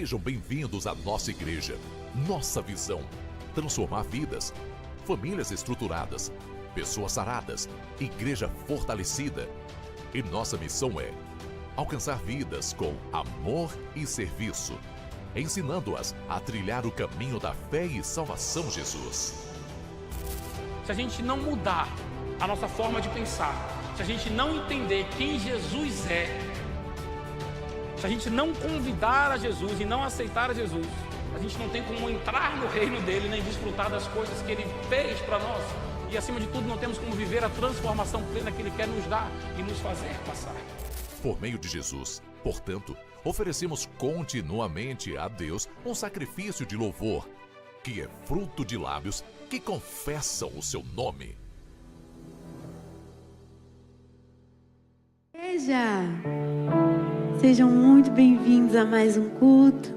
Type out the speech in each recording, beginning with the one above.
Sejam bem-vindos à nossa igreja. Nossa visão: transformar vidas, famílias estruturadas, pessoas saradas, igreja fortalecida. E nossa missão é alcançar vidas com amor e serviço, ensinando-as a trilhar o caminho da fé e salvação. Jesus. Se a gente não mudar a nossa forma de pensar, se a gente não entender quem Jesus é, se a gente não convidar a Jesus e não aceitar a Jesus, a gente não tem como entrar no reino dele, nem desfrutar das coisas que ele fez para nós. E acima de tudo, não temos como viver a transformação plena que ele quer nos dar e nos fazer passar. Por meio de Jesus, portanto, oferecemos continuamente a Deus um sacrifício de louvor, que é fruto de lábios que confessam o seu nome. Sejam muito bem-vindos a mais um culto.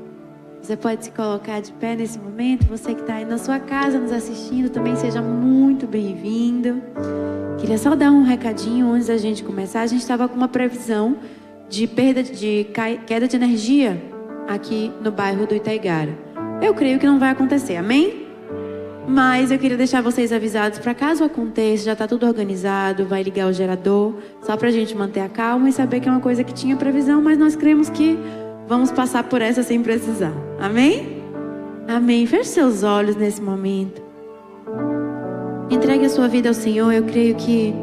Você pode se colocar de pé nesse momento. Você que está aí na sua casa nos assistindo, também seja muito bem-vindo. Queria só dar um recadinho antes da gente começar. A gente estava com uma previsão de queda de energia aqui no bairro do Itaigara. Eu creio que não vai acontecer, amém? Mas eu queria deixar vocês avisados para caso aconteça, já está tudo organizado, vai ligar o gerador, só para a gente manter a calma e saber que é uma coisa que tinha previsão, mas nós cremos que vamos passar por essa sem precisar. Amém? Amém. Feche seus olhos nesse momento. Entregue a sua vida ao Senhor. Eu creio que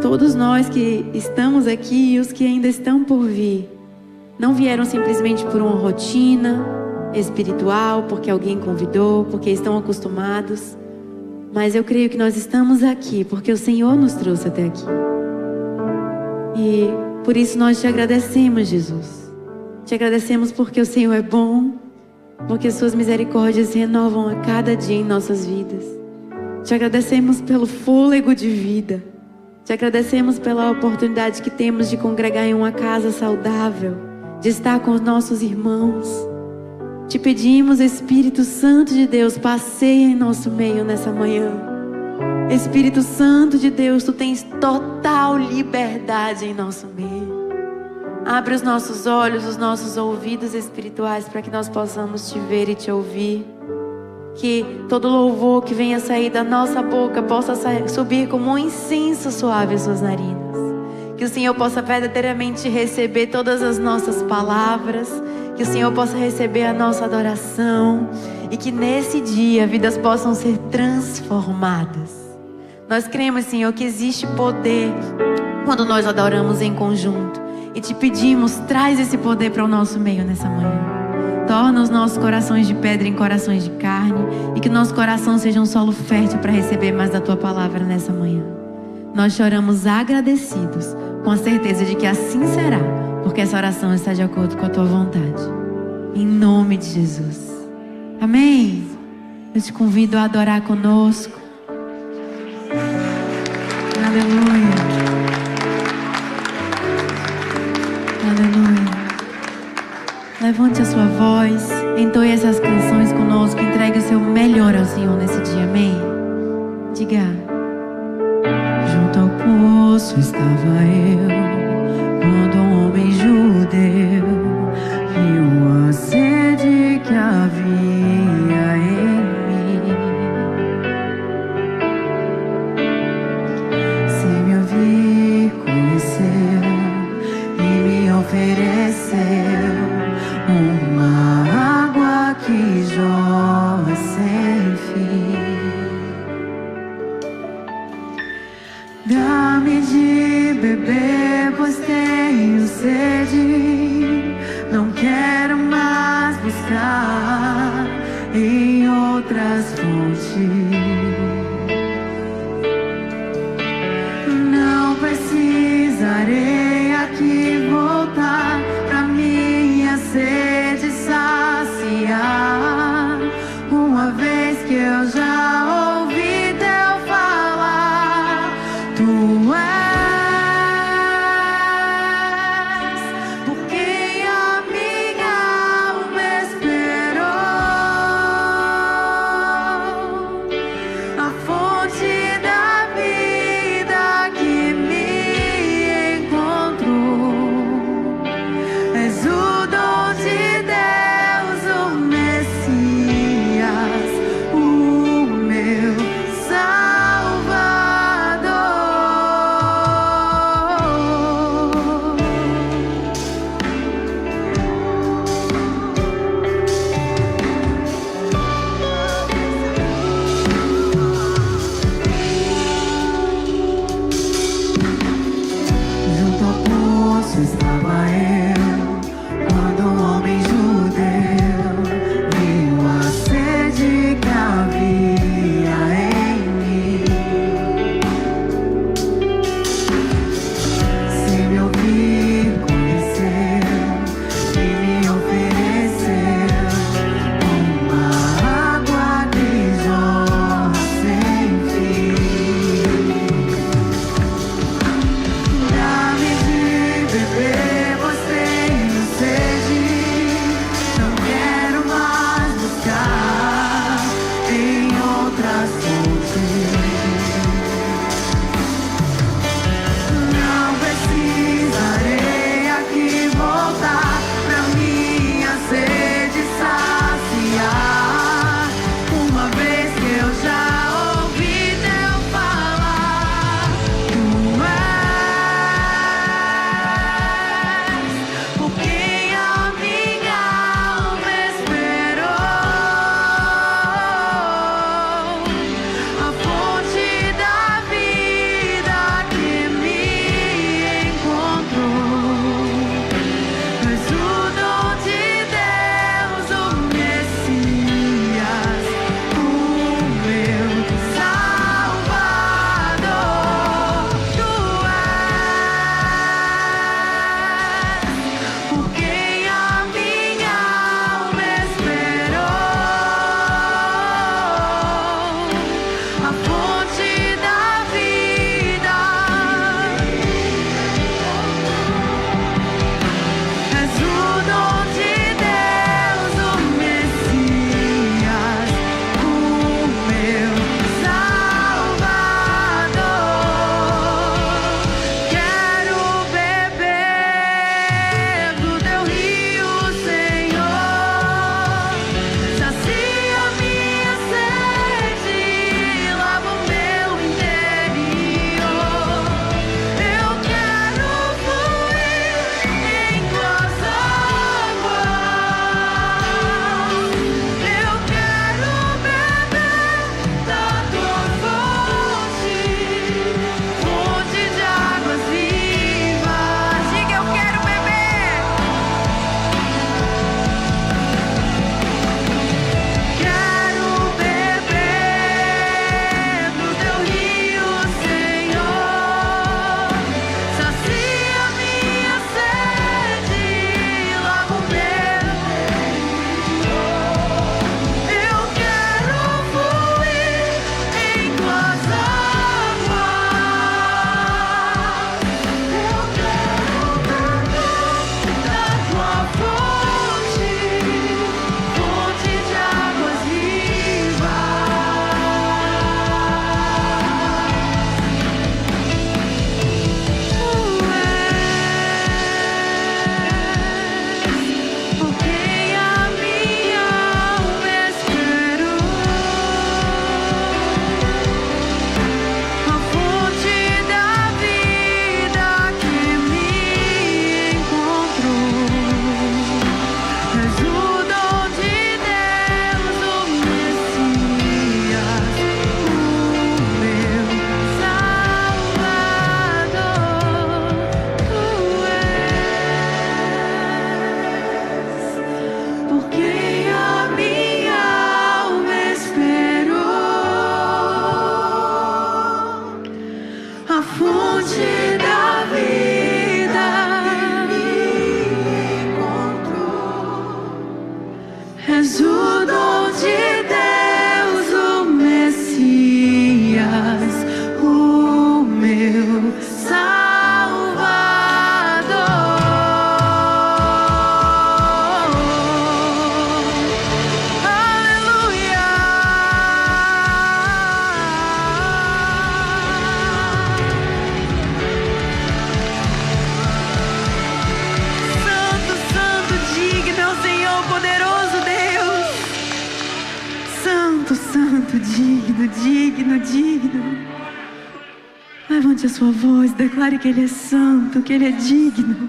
todos nós que estamos aqui e os que ainda estão por vir, não vieram simplesmente por uma rotina espiritual, porque alguém convidou, porque estão acostumados. Mas eu creio que nós estamos aqui porque o Senhor nos trouxe até aqui. E por isso nós te agradecemos, Jesus. Te agradecemos porque o Senhor é bom, porque suas misericórdias se renovam a cada dia em nossas vidas. Te agradecemos pelo fôlego de vida. Te agradecemos pela oportunidade que temos de congregar em uma casa saudável, de estar com os nossos irmãos. Te pedimos, Espírito Santo de Deus, passeia em nosso meio nessa manhã. Espírito Santo de Deus, tu tens total liberdade em nosso meio. Abre os nossos olhos, os nossos ouvidos espirituais para que nós possamos te ver e te ouvir. Que todo louvor que venha sair da nossa boca possa subir como um incenso suave às suas narinas. Que o Senhor possa verdadeiramente receber todas as nossas palavras. Que o Senhor possa receber a nossa adoração. E que nesse dia vidas possam ser transformadas. Nós cremos, Senhor, que existe poder quando nós adoramos em conjunto. E te pedimos, traz esse poder para o nosso meio nessa manhã. Torna os nossos corações de pedra em corações de carne. E que nosso coração seja um solo fértil para receber mais da tua palavra nessa manhã. Nós choramos agradecidos, com a certeza de que assim será, porque essa oração está de acordo com a tua vontade. Em nome de Jesus. Amém? Eu te convido a adorar conosco. Aleluia. Aleluia. Levante a sua voz, entoie essas canções conosco, entregue o seu melhor ao Senhor nesse dia. Amém? Diga. Junto ao poço estava eu, quando um homem judeu viu a sede que havia em mim. Sem me ouvir, conheceu e me ofereceu uma água que jorra sem fim. Dá-me de beber, pois tenho sede. Não quero mais buscar em outras fontes. Não precisarei aqui voltar pra minha sede saciar. Uma vez que eu já ouvi teu falar, tu és por quem a minha alma esperou. santo, digno, digno, digno. Levante a sua voz, declare que Ele é santo, que Ele é digno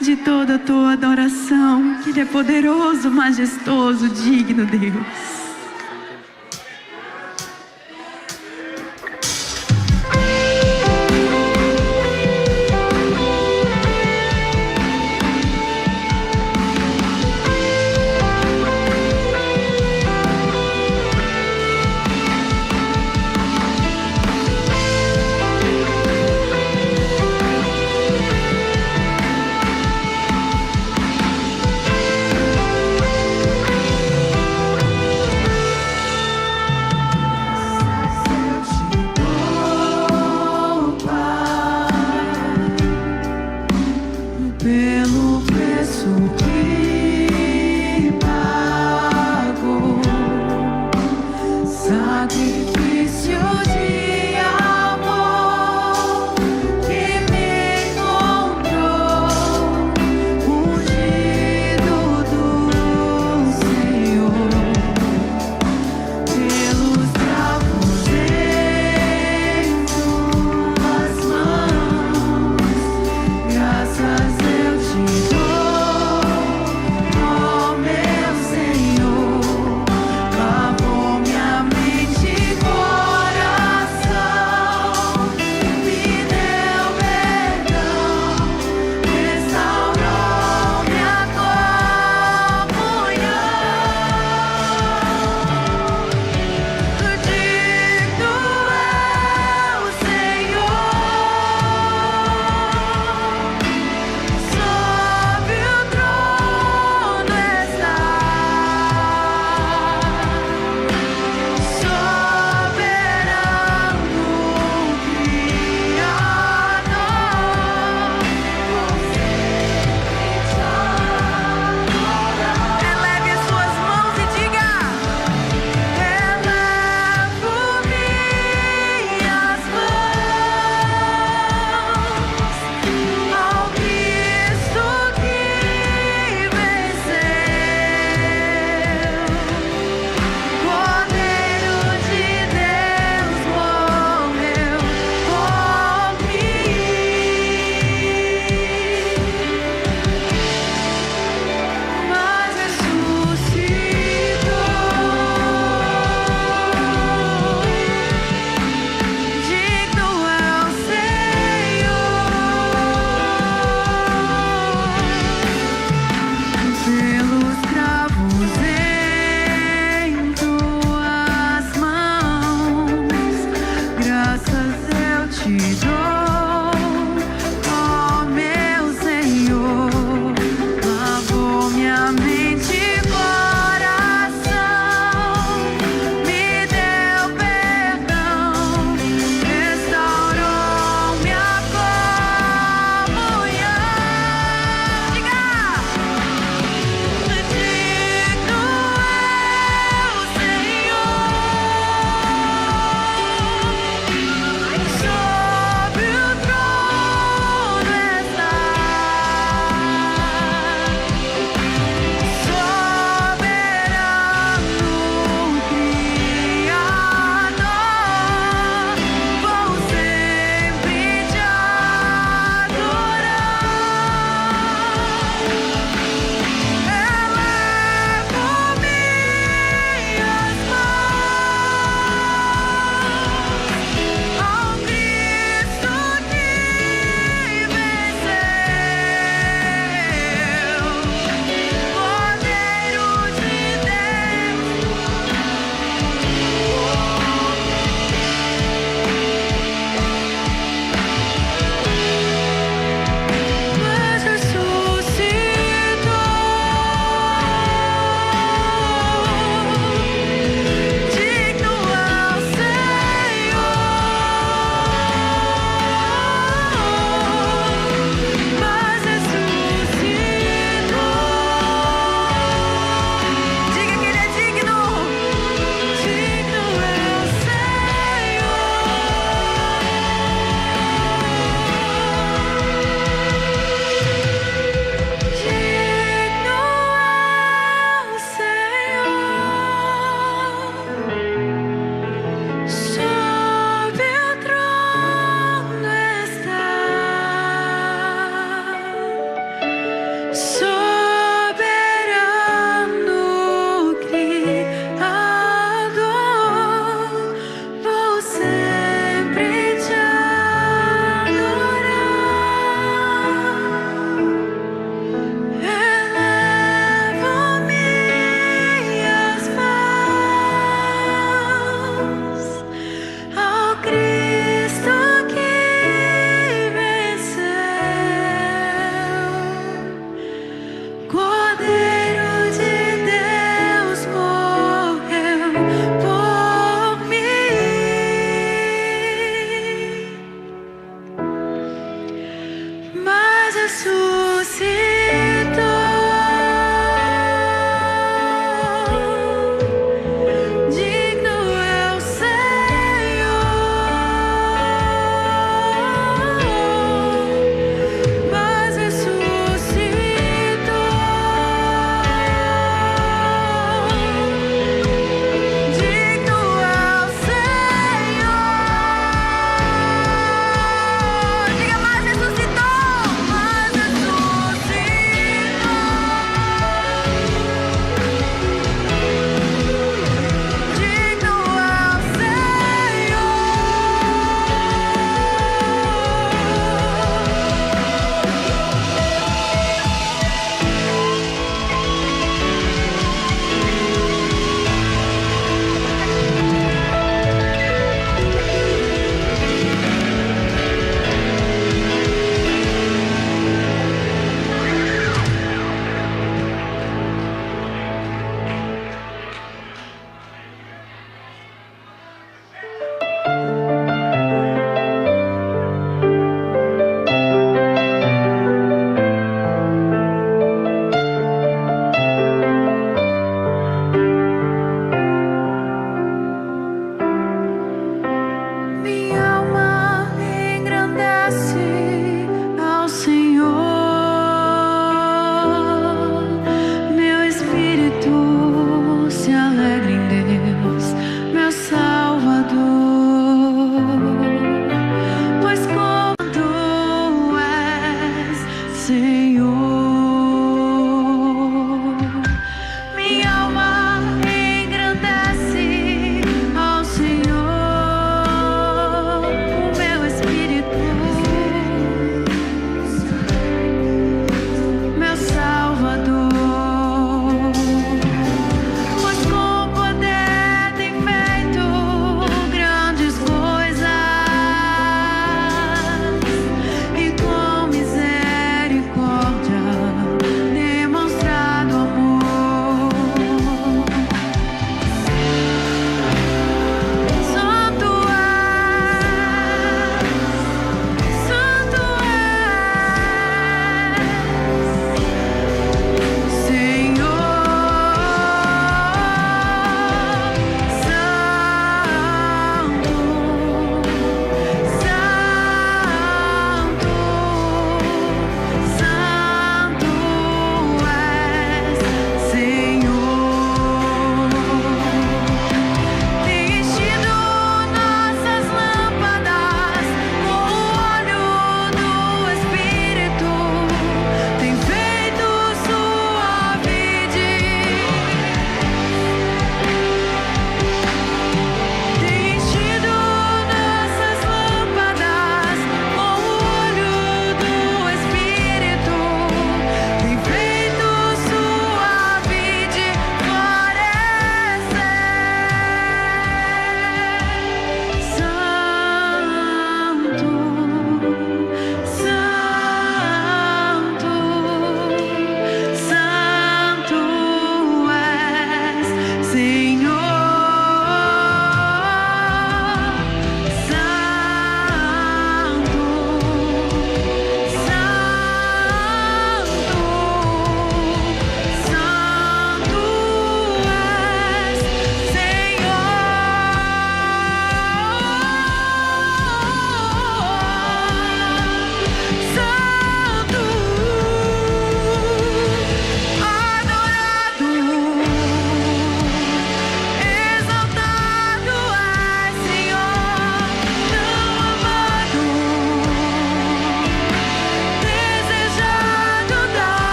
de toda a tua adoração, que Ele é poderoso, majestoso, digno, Deus. Pelo preço que pagou, sacrifício de amor que me encontrou, ungido do Senhor, pelos travos em tuas mãos, graças Senhor, lavou minha mente e coração.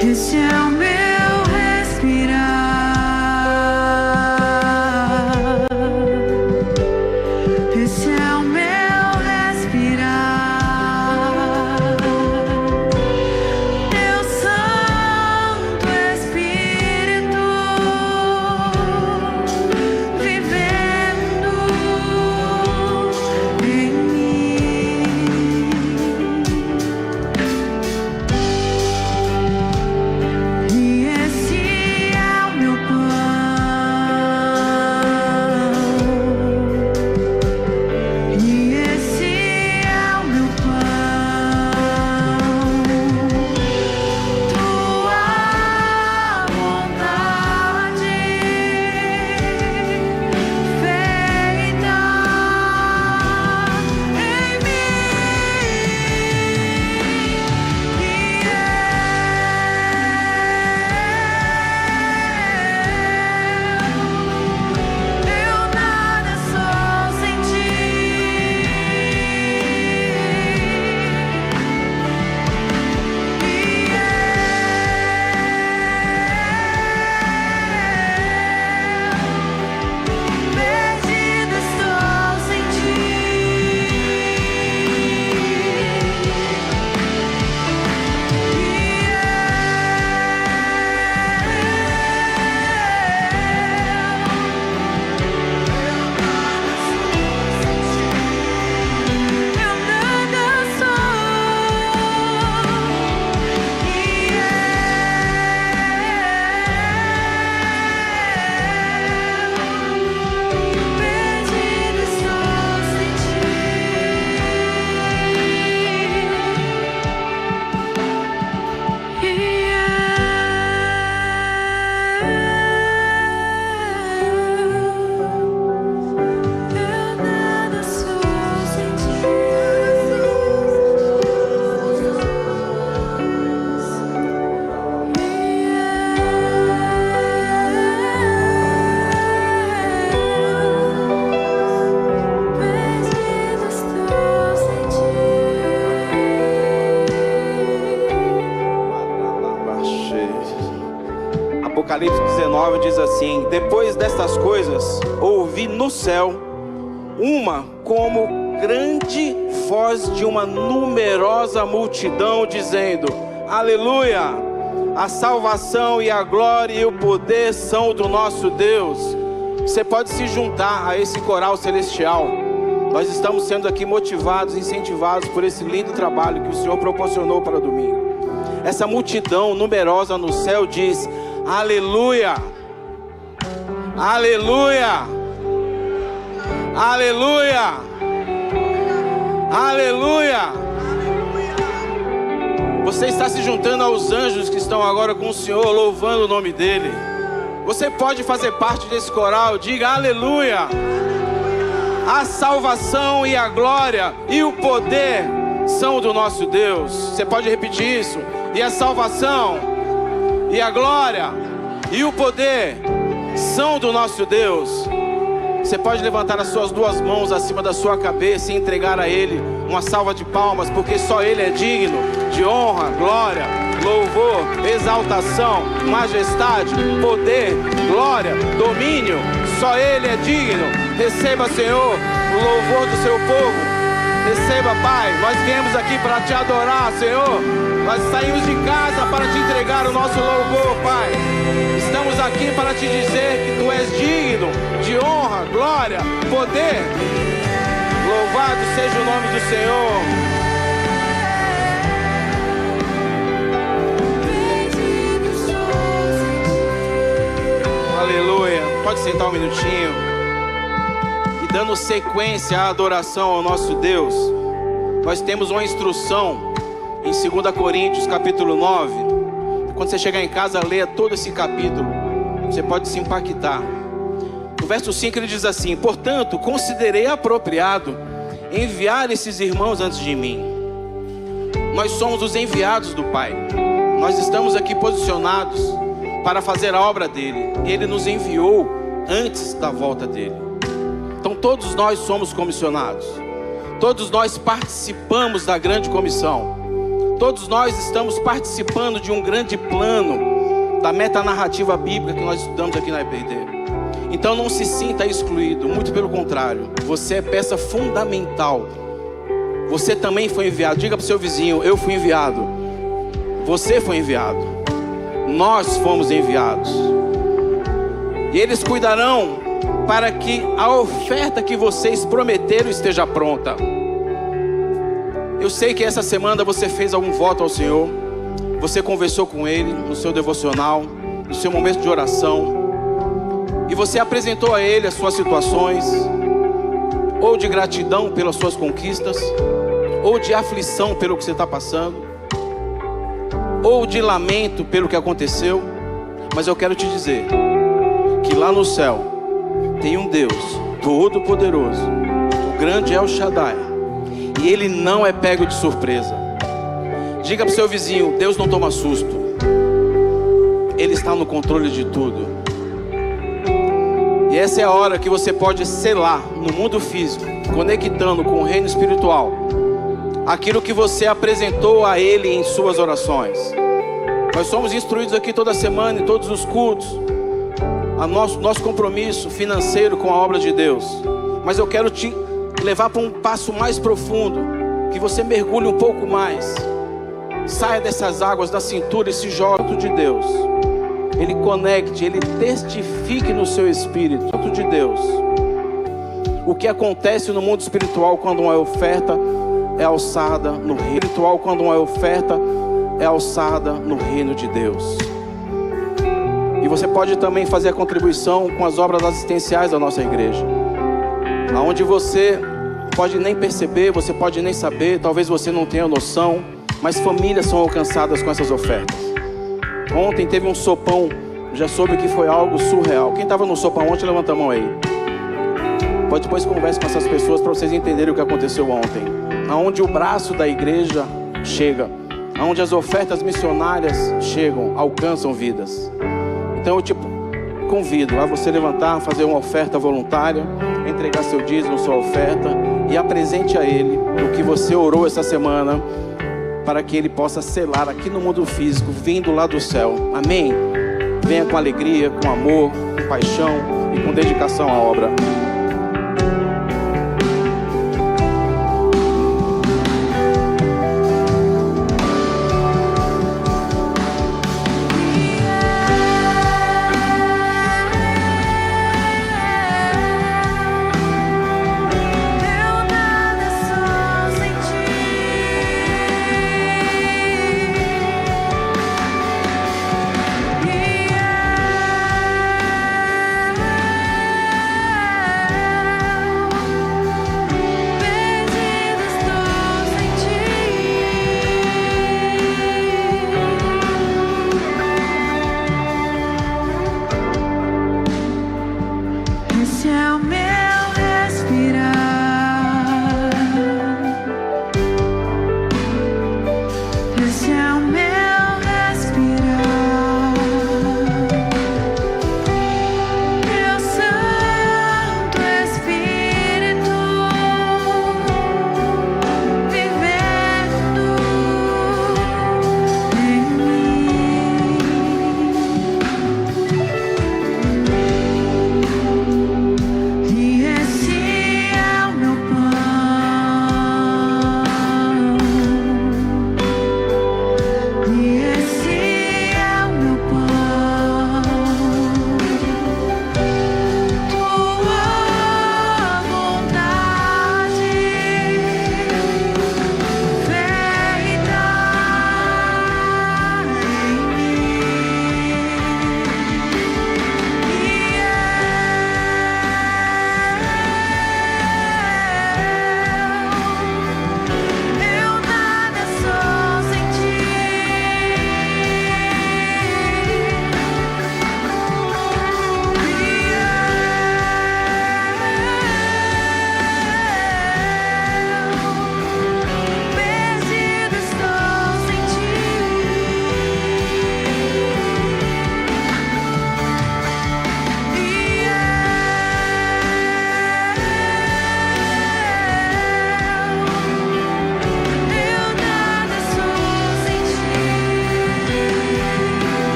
Esse é o meu respirar. Esse é o meu respirar. Teu Santo Espírito vivendo em mim. E esse é o meu pão. E esse é o meu pão. Tua vontade feita em mim. Eu nada sou sem ti. Perdido estou sem ti. Eu nada perdido estou sem Eu nada sou sem Perdido estou sem ti. Apocalipse 19 diz assim: depois destas coisas, ouvi no céu uma como grande voz de uma numerosa multidão, dizendo: Aleluia! A salvação e a glória e o poder são do nosso Deus. Você pode se juntar a esse coral celestial. Nós estamos sendo aqui motivados, incentivados por esse lindo trabalho que o Senhor proporcionou para domingo. Essa multidão numerosa no céu diz: Aleluia! Aleluia! Aleluia! Aleluia! Você está se juntando aos anjos que estão agora com o Senhor, louvando o nome dEle. Você pode fazer parte desse coral. Diga aleluia! A salvação e a glória e o poder são do nosso Deus. Você pode repetir isso? E a salvação e a glória e o poder são do nosso Deus. Você pode levantar as suas duas mãos acima da sua cabeça e entregar a Ele uma salva de palmas, porque só Ele é digno de honra, glória, louvor, exaltação, majestade, poder, glória, domínio. Só Ele é digno. Receba, Senhor, o louvor do seu povo. Receba, Pai. Nós viemos aqui para te adorar, Senhor. Nós saímos de casa para te entregar o nosso louvor, Pai. Estamos aqui para te dizer que Tu és digno de honra, glória, poder. Louvado seja o nome do Senhor. Aleluia. Pode sentar um minutinho. E dando sequência à adoração ao nosso Deus, nós temos uma instrução em 2 Coríntios capítulo 9. Quando você chegar em casa, leia todo esse capítulo. Você pode se impactar. No verso 5 ele diz assim: portanto, considerei apropriado enviar esses irmãos antes de mim. Nós somos os enviados do Pai. Nós estamos aqui posicionados para fazer a obra dele. Ele nos enviou antes da volta dele. Então todos nós somos comissionados. Todos nós participamos da grande comissão. Todos nós estamos participando de um grande plano da metanarrativa bíblica que nós estudamos aqui na IPD. Então não se sinta excluído, muito pelo contrário, você é peça fundamental. Você também foi enviado. Diga para o seu vizinho: eu fui enviado. Você foi enviado. Nós fomos enviados. E eles cuidarão para que a oferta que vocês prometeram esteja pronta. Eu sei que essa semana você fez algum voto ao Senhor. Você conversou com Ele no seu devocional, no seu momento de oração. E você apresentou a Ele as suas situações, ou de gratidão pelas suas conquistas, ou de aflição pelo que você está passando, ou de lamento pelo que aconteceu. Mas eu quero te dizer que lá no céu tem um Deus todo-poderoso, o grande El Shaddai, e Ele não é pego de surpresa. Diga para o seu vizinho: Deus não toma susto. Ele está no controle de tudo. E essa é a hora que você pode selar no mundo físico, conectando com o reino espiritual, aquilo que você apresentou a Ele em suas orações. Nós somos instruídos aqui toda semana, em todos os cultos, a nosso compromisso financeiro com a obra de Deus. Mas eu quero te levar para um passo mais profundo, que você mergulhe um pouco mais, saia dessas águas da cintura e se jogue de Deus. Ele conecte, Ele testifique no seu espírito de Deus o que acontece no mundo espiritual quando uma oferta é alçada no reino espiritual, quando uma oferta é alçada no reino de Deus. E você pode também fazer a contribuição com as obras assistenciais da nossa igreja, aonde você pode nem perceber, você pode nem saber, talvez você não tenha noção, mas famílias são alcançadas com essas ofertas. Ontem teve um sopão, já soube que foi algo surreal. Quem estava no sopão ontem, levanta a mão aí. Pode depois converse com essas pessoas para vocês entenderem o que aconteceu ontem. Aonde o braço da igreja chega, aonde as ofertas missionárias chegam, alcançam vidas. Então eu te convido a você levantar, fazer uma oferta voluntária, entregar seu dízimo, sua oferta, e apresente a Ele o que você orou essa semana, para que Ele possa selar aqui no mundo físico, vindo lá do céu. Amém? Venha com alegria, com amor, com paixão e com dedicação à obra.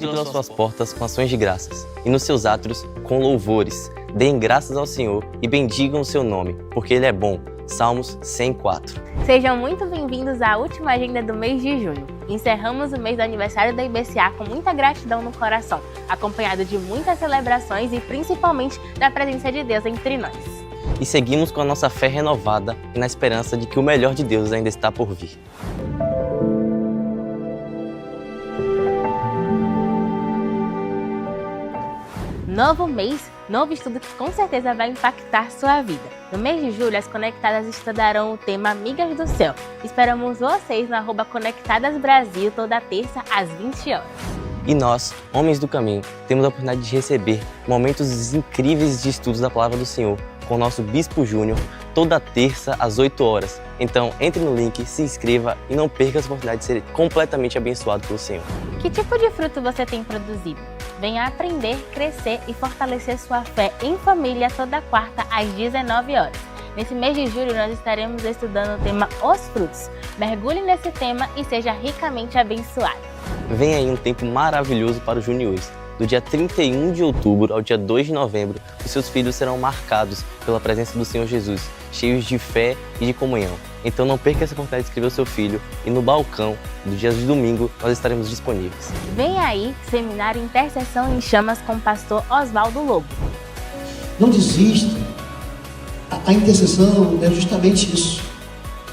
Entre pelas suas portas com ações de graças, e nos seus átrios com louvores. Deem graças ao Senhor e bendigam o seu nome, porque Ele é bom. Salmos 104. Sejam muito bem-vindos à última agenda do mês de junho. Encerramos o mês do aniversário da IBCA com muita gratidão no coração, acompanhado de muitas celebrações e principalmente da presença de Deus entre nós. E seguimos com a nossa fé renovada e na esperança de que o melhor de Deus ainda está por vir. Novo mês, novo estudo que com certeza vai impactar sua vida. No mês de julho, as Conectadas estudarão o tema Amigas do Céu. Esperamos vocês no @Conectadas Brasil toda terça às 20 horas. E nós, Homens do Caminho, temos a oportunidade de receber momentos incríveis de estudos da Palavra do Senhor com o nosso Bispo Júnior, toda terça às 8 horas. Então, entre no link, se inscreva e não perca a oportunidade de ser completamente abençoado pelo Senhor. Que tipo de fruto você tem produzido? Venha aprender, crescer e fortalecer sua fé em família toda quarta às 19 horas. Nesse mês de julho, nós estaremos estudando o tema Os Frutos. Mergulhe nesse tema e seja ricamente abençoado. Vem aí um tempo maravilhoso para os juniores. Do dia 31 de outubro ao dia 2 de novembro, os seus filhos serão marcados pela presença do Senhor Jesus, cheios de fé e de comunhão. Então não perca essa oportunidade de inscrever o seu filho e no balcão, do dia de domingo, nós estaremos disponíveis. Vem aí, Seminário Intercessão em Chamas com o pastor Oswaldo Lobo. Não desista. A intercessão é justamente isso.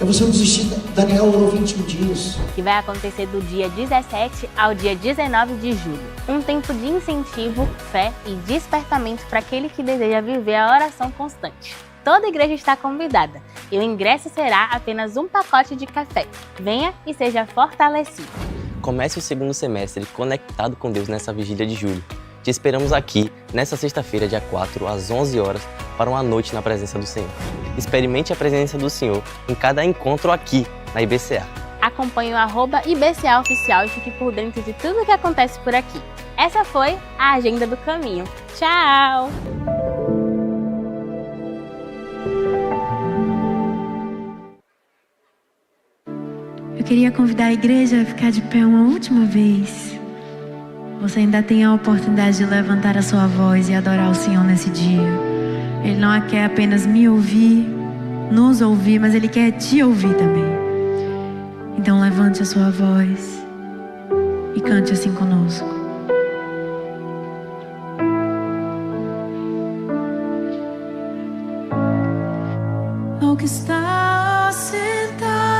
É você não desistir. Daniel orou 21 dias. Que vai acontecer do dia 17 ao dia 19 de julho. Um tempo de incentivo, fé e despertamento para aquele que deseja viver a oração constante. Toda a igreja está convidada e o ingresso será apenas um pacote de café. Venha e seja fortalecido. Comece o segundo semestre conectado com Deus nessa vigília de julho. Te esperamos aqui, nesta sexta-feira, dia 4, às 11 horas, para uma noite na presença do Senhor. Experimente a presença do Senhor em cada encontro aqui, na IBCA. Acompanhe o @IBCA Oficial e fique por dentro de tudo o que acontece por aqui. Essa foi a Agenda do Caminho. Tchau! Eu queria convidar a igreja a ficar de pé uma última vez. Você ainda tem a oportunidade de levantar a sua voz e adorar o Senhor nesse dia. Ele não quer apenas me ouvir, nos ouvir, mas Ele quer te ouvir também. Então levante a sua voz e cante assim conosco. Ao que está sentado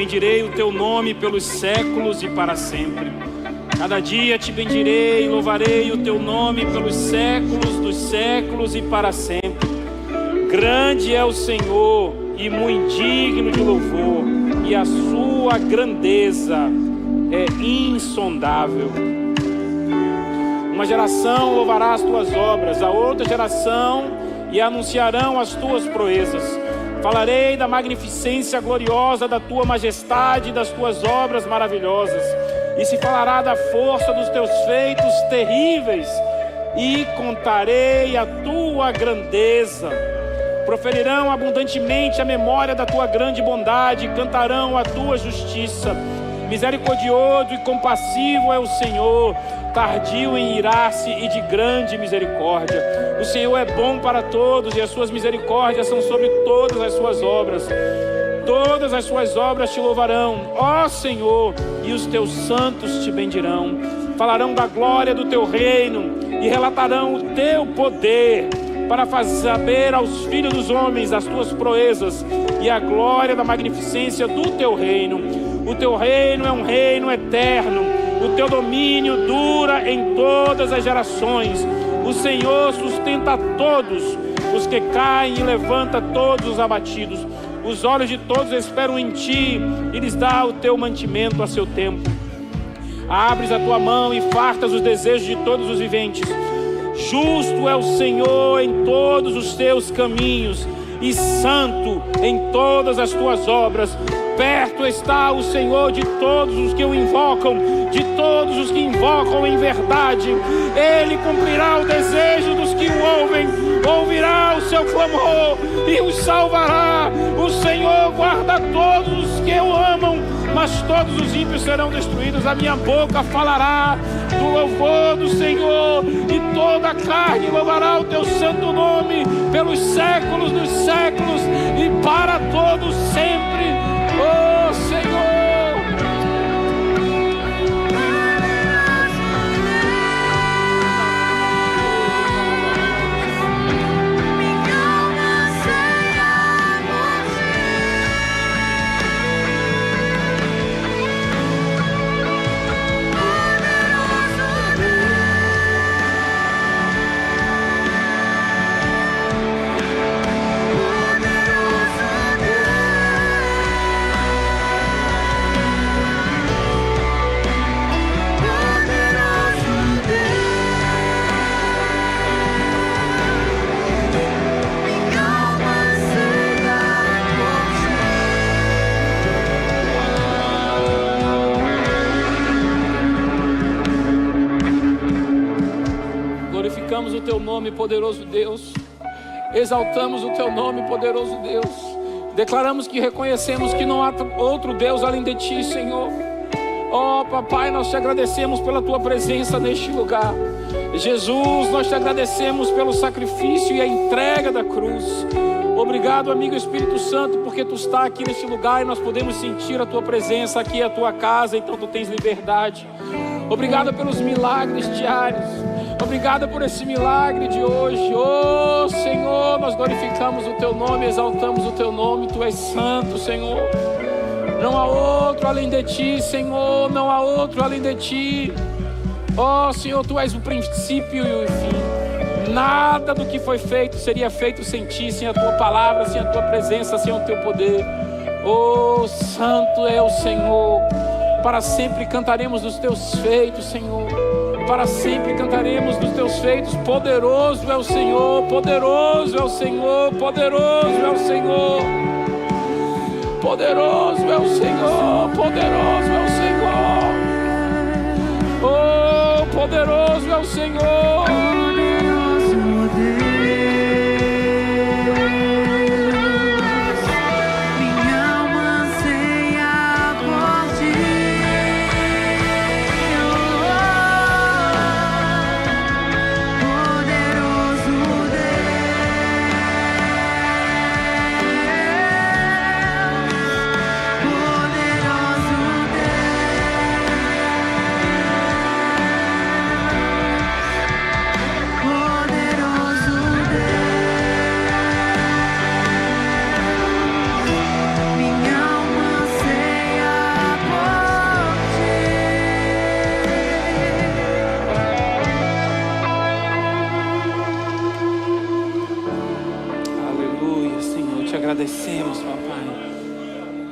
bendirei o teu nome pelos séculos e para sempre. Cada dia te bendirei e louvarei o teu nome pelos séculos dos séculos e para sempre. Grande é o Senhor e muito digno de louvor, e a sua grandeza é insondável. Uma geração louvará as tuas obras, a outra geração e anunciarão as tuas proezas. Falarei da magnificência gloriosa da tua majestade e das tuas obras maravilhosas. E se falará da força dos teus feitos terríveis, e contarei a tua grandeza. Proferirão abundantemente a memória da tua grande bondade, e cantarão a tua justiça. Misericordioso e compassivo é o Senhor, tardio em irar-se e de grande misericórdia. O Senhor é bom para todos, e as suas misericórdias são sobre todas as suas obras. Todas as suas obras te louvarão, ó Senhor, e os teus santos te bendirão. Falarão da glória do teu reino e relatarão o teu poder, para fazer saber aos filhos dos homens as tuas proezas e a glória da magnificência do teu reino. O teu reino é um reino eterno, o teu domínio dura em todas as gerações. O Senhor sustenta todos os que caem e levanta todos os abatidos. Os olhos de todos esperam em ti, e lhes dá o teu mantimento a seu tempo. Abres a tua mão e fartas os desejos de todos os viventes. Justo é o Senhor em todos os teus caminhos, e santo em todas as tuas obras. Perto está o Senhor de todos os que o invocam, de todos os que invocam em verdade. Ele cumprirá o desejo dos que o ouvem, ouvirá o seu clamor e os salvará. O Senhor guarda todos os que o amam, mas todos os ímpios serão destruídos. A minha boca falará do louvor do Senhor, e toda a carne louvará o teu santo nome pelos séculos dos séculos e para todos sempre. Oh Senhor, glorificamos o teu nome, poderoso Deus. Exaltamos o teu nome, poderoso Deus. Declaramos que reconhecemos que não há outro Deus além de ti, Senhor. Oh, papai, nós te agradecemos pela tua presença neste lugar. Jesus, nós te agradecemos pelo sacrifício e a entrega da cruz. Obrigado, amigo Espírito Santo, porque tu está aqui neste lugar e nós podemos sentir a tua presença. Aqui é a tua casa, então tu tens liberdade. Obrigado pelos milagres diários. Obrigado por esse milagre de hoje. Oh Senhor, nós glorificamos o teu nome, exaltamos o teu nome. Tu és santo, Senhor. Não há outro além de ti, Senhor. Não há outro além de ti. Oh Senhor, tu és o princípio e o fim. Nada do que foi feito seria feito sem ti, sem a tua palavra, sem a tua presença, sem o teu poder. Oh, santo é o Senhor. Para sempre cantaremos dos teus feitos, Senhor. Para sempre cantaremos dos teus feitos. Poderoso é o Senhor, poderoso é o Senhor, poderoso é o Senhor. Poderoso é o Senhor, poderoso é o Senhor. Oh, poderoso é o Senhor.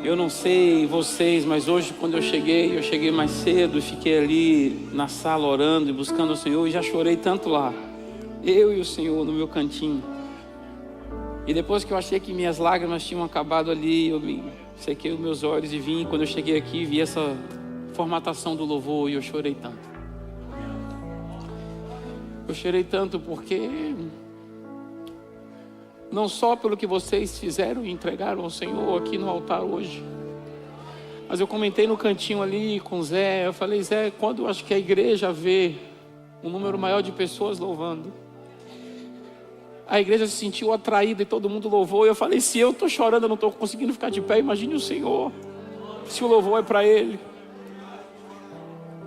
Eu não sei vocês, mas hoje quando eu cheguei mais cedo e fiquei ali na sala orando e buscando o Senhor, e já chorei tanto lá. Eu e o Senhor no meu cantinho. E depois que eu achei que minhas lágrimas tinham acabado ali, eu me sequei os meus olhos e vim. Quando eu cheguei aqui, vi essa formatação do louvor e eu chorei tanto. Eu chorei tanto porque não só pelo que vocês fizeram e entregaram ao Senhor aqui no altar hoje, mas eu comentei no cantinho ali com o Zé. Eu falei: Zé, quando eu acho que a igreja vê um número maior de pessoas louvando, a igreja se sentiu atraída e todo mundo louvou. E eu falei: se eu estou chorando, eu não estou conseguindo ficar de pé, imagine o Senhor, se o louvor é para Ele.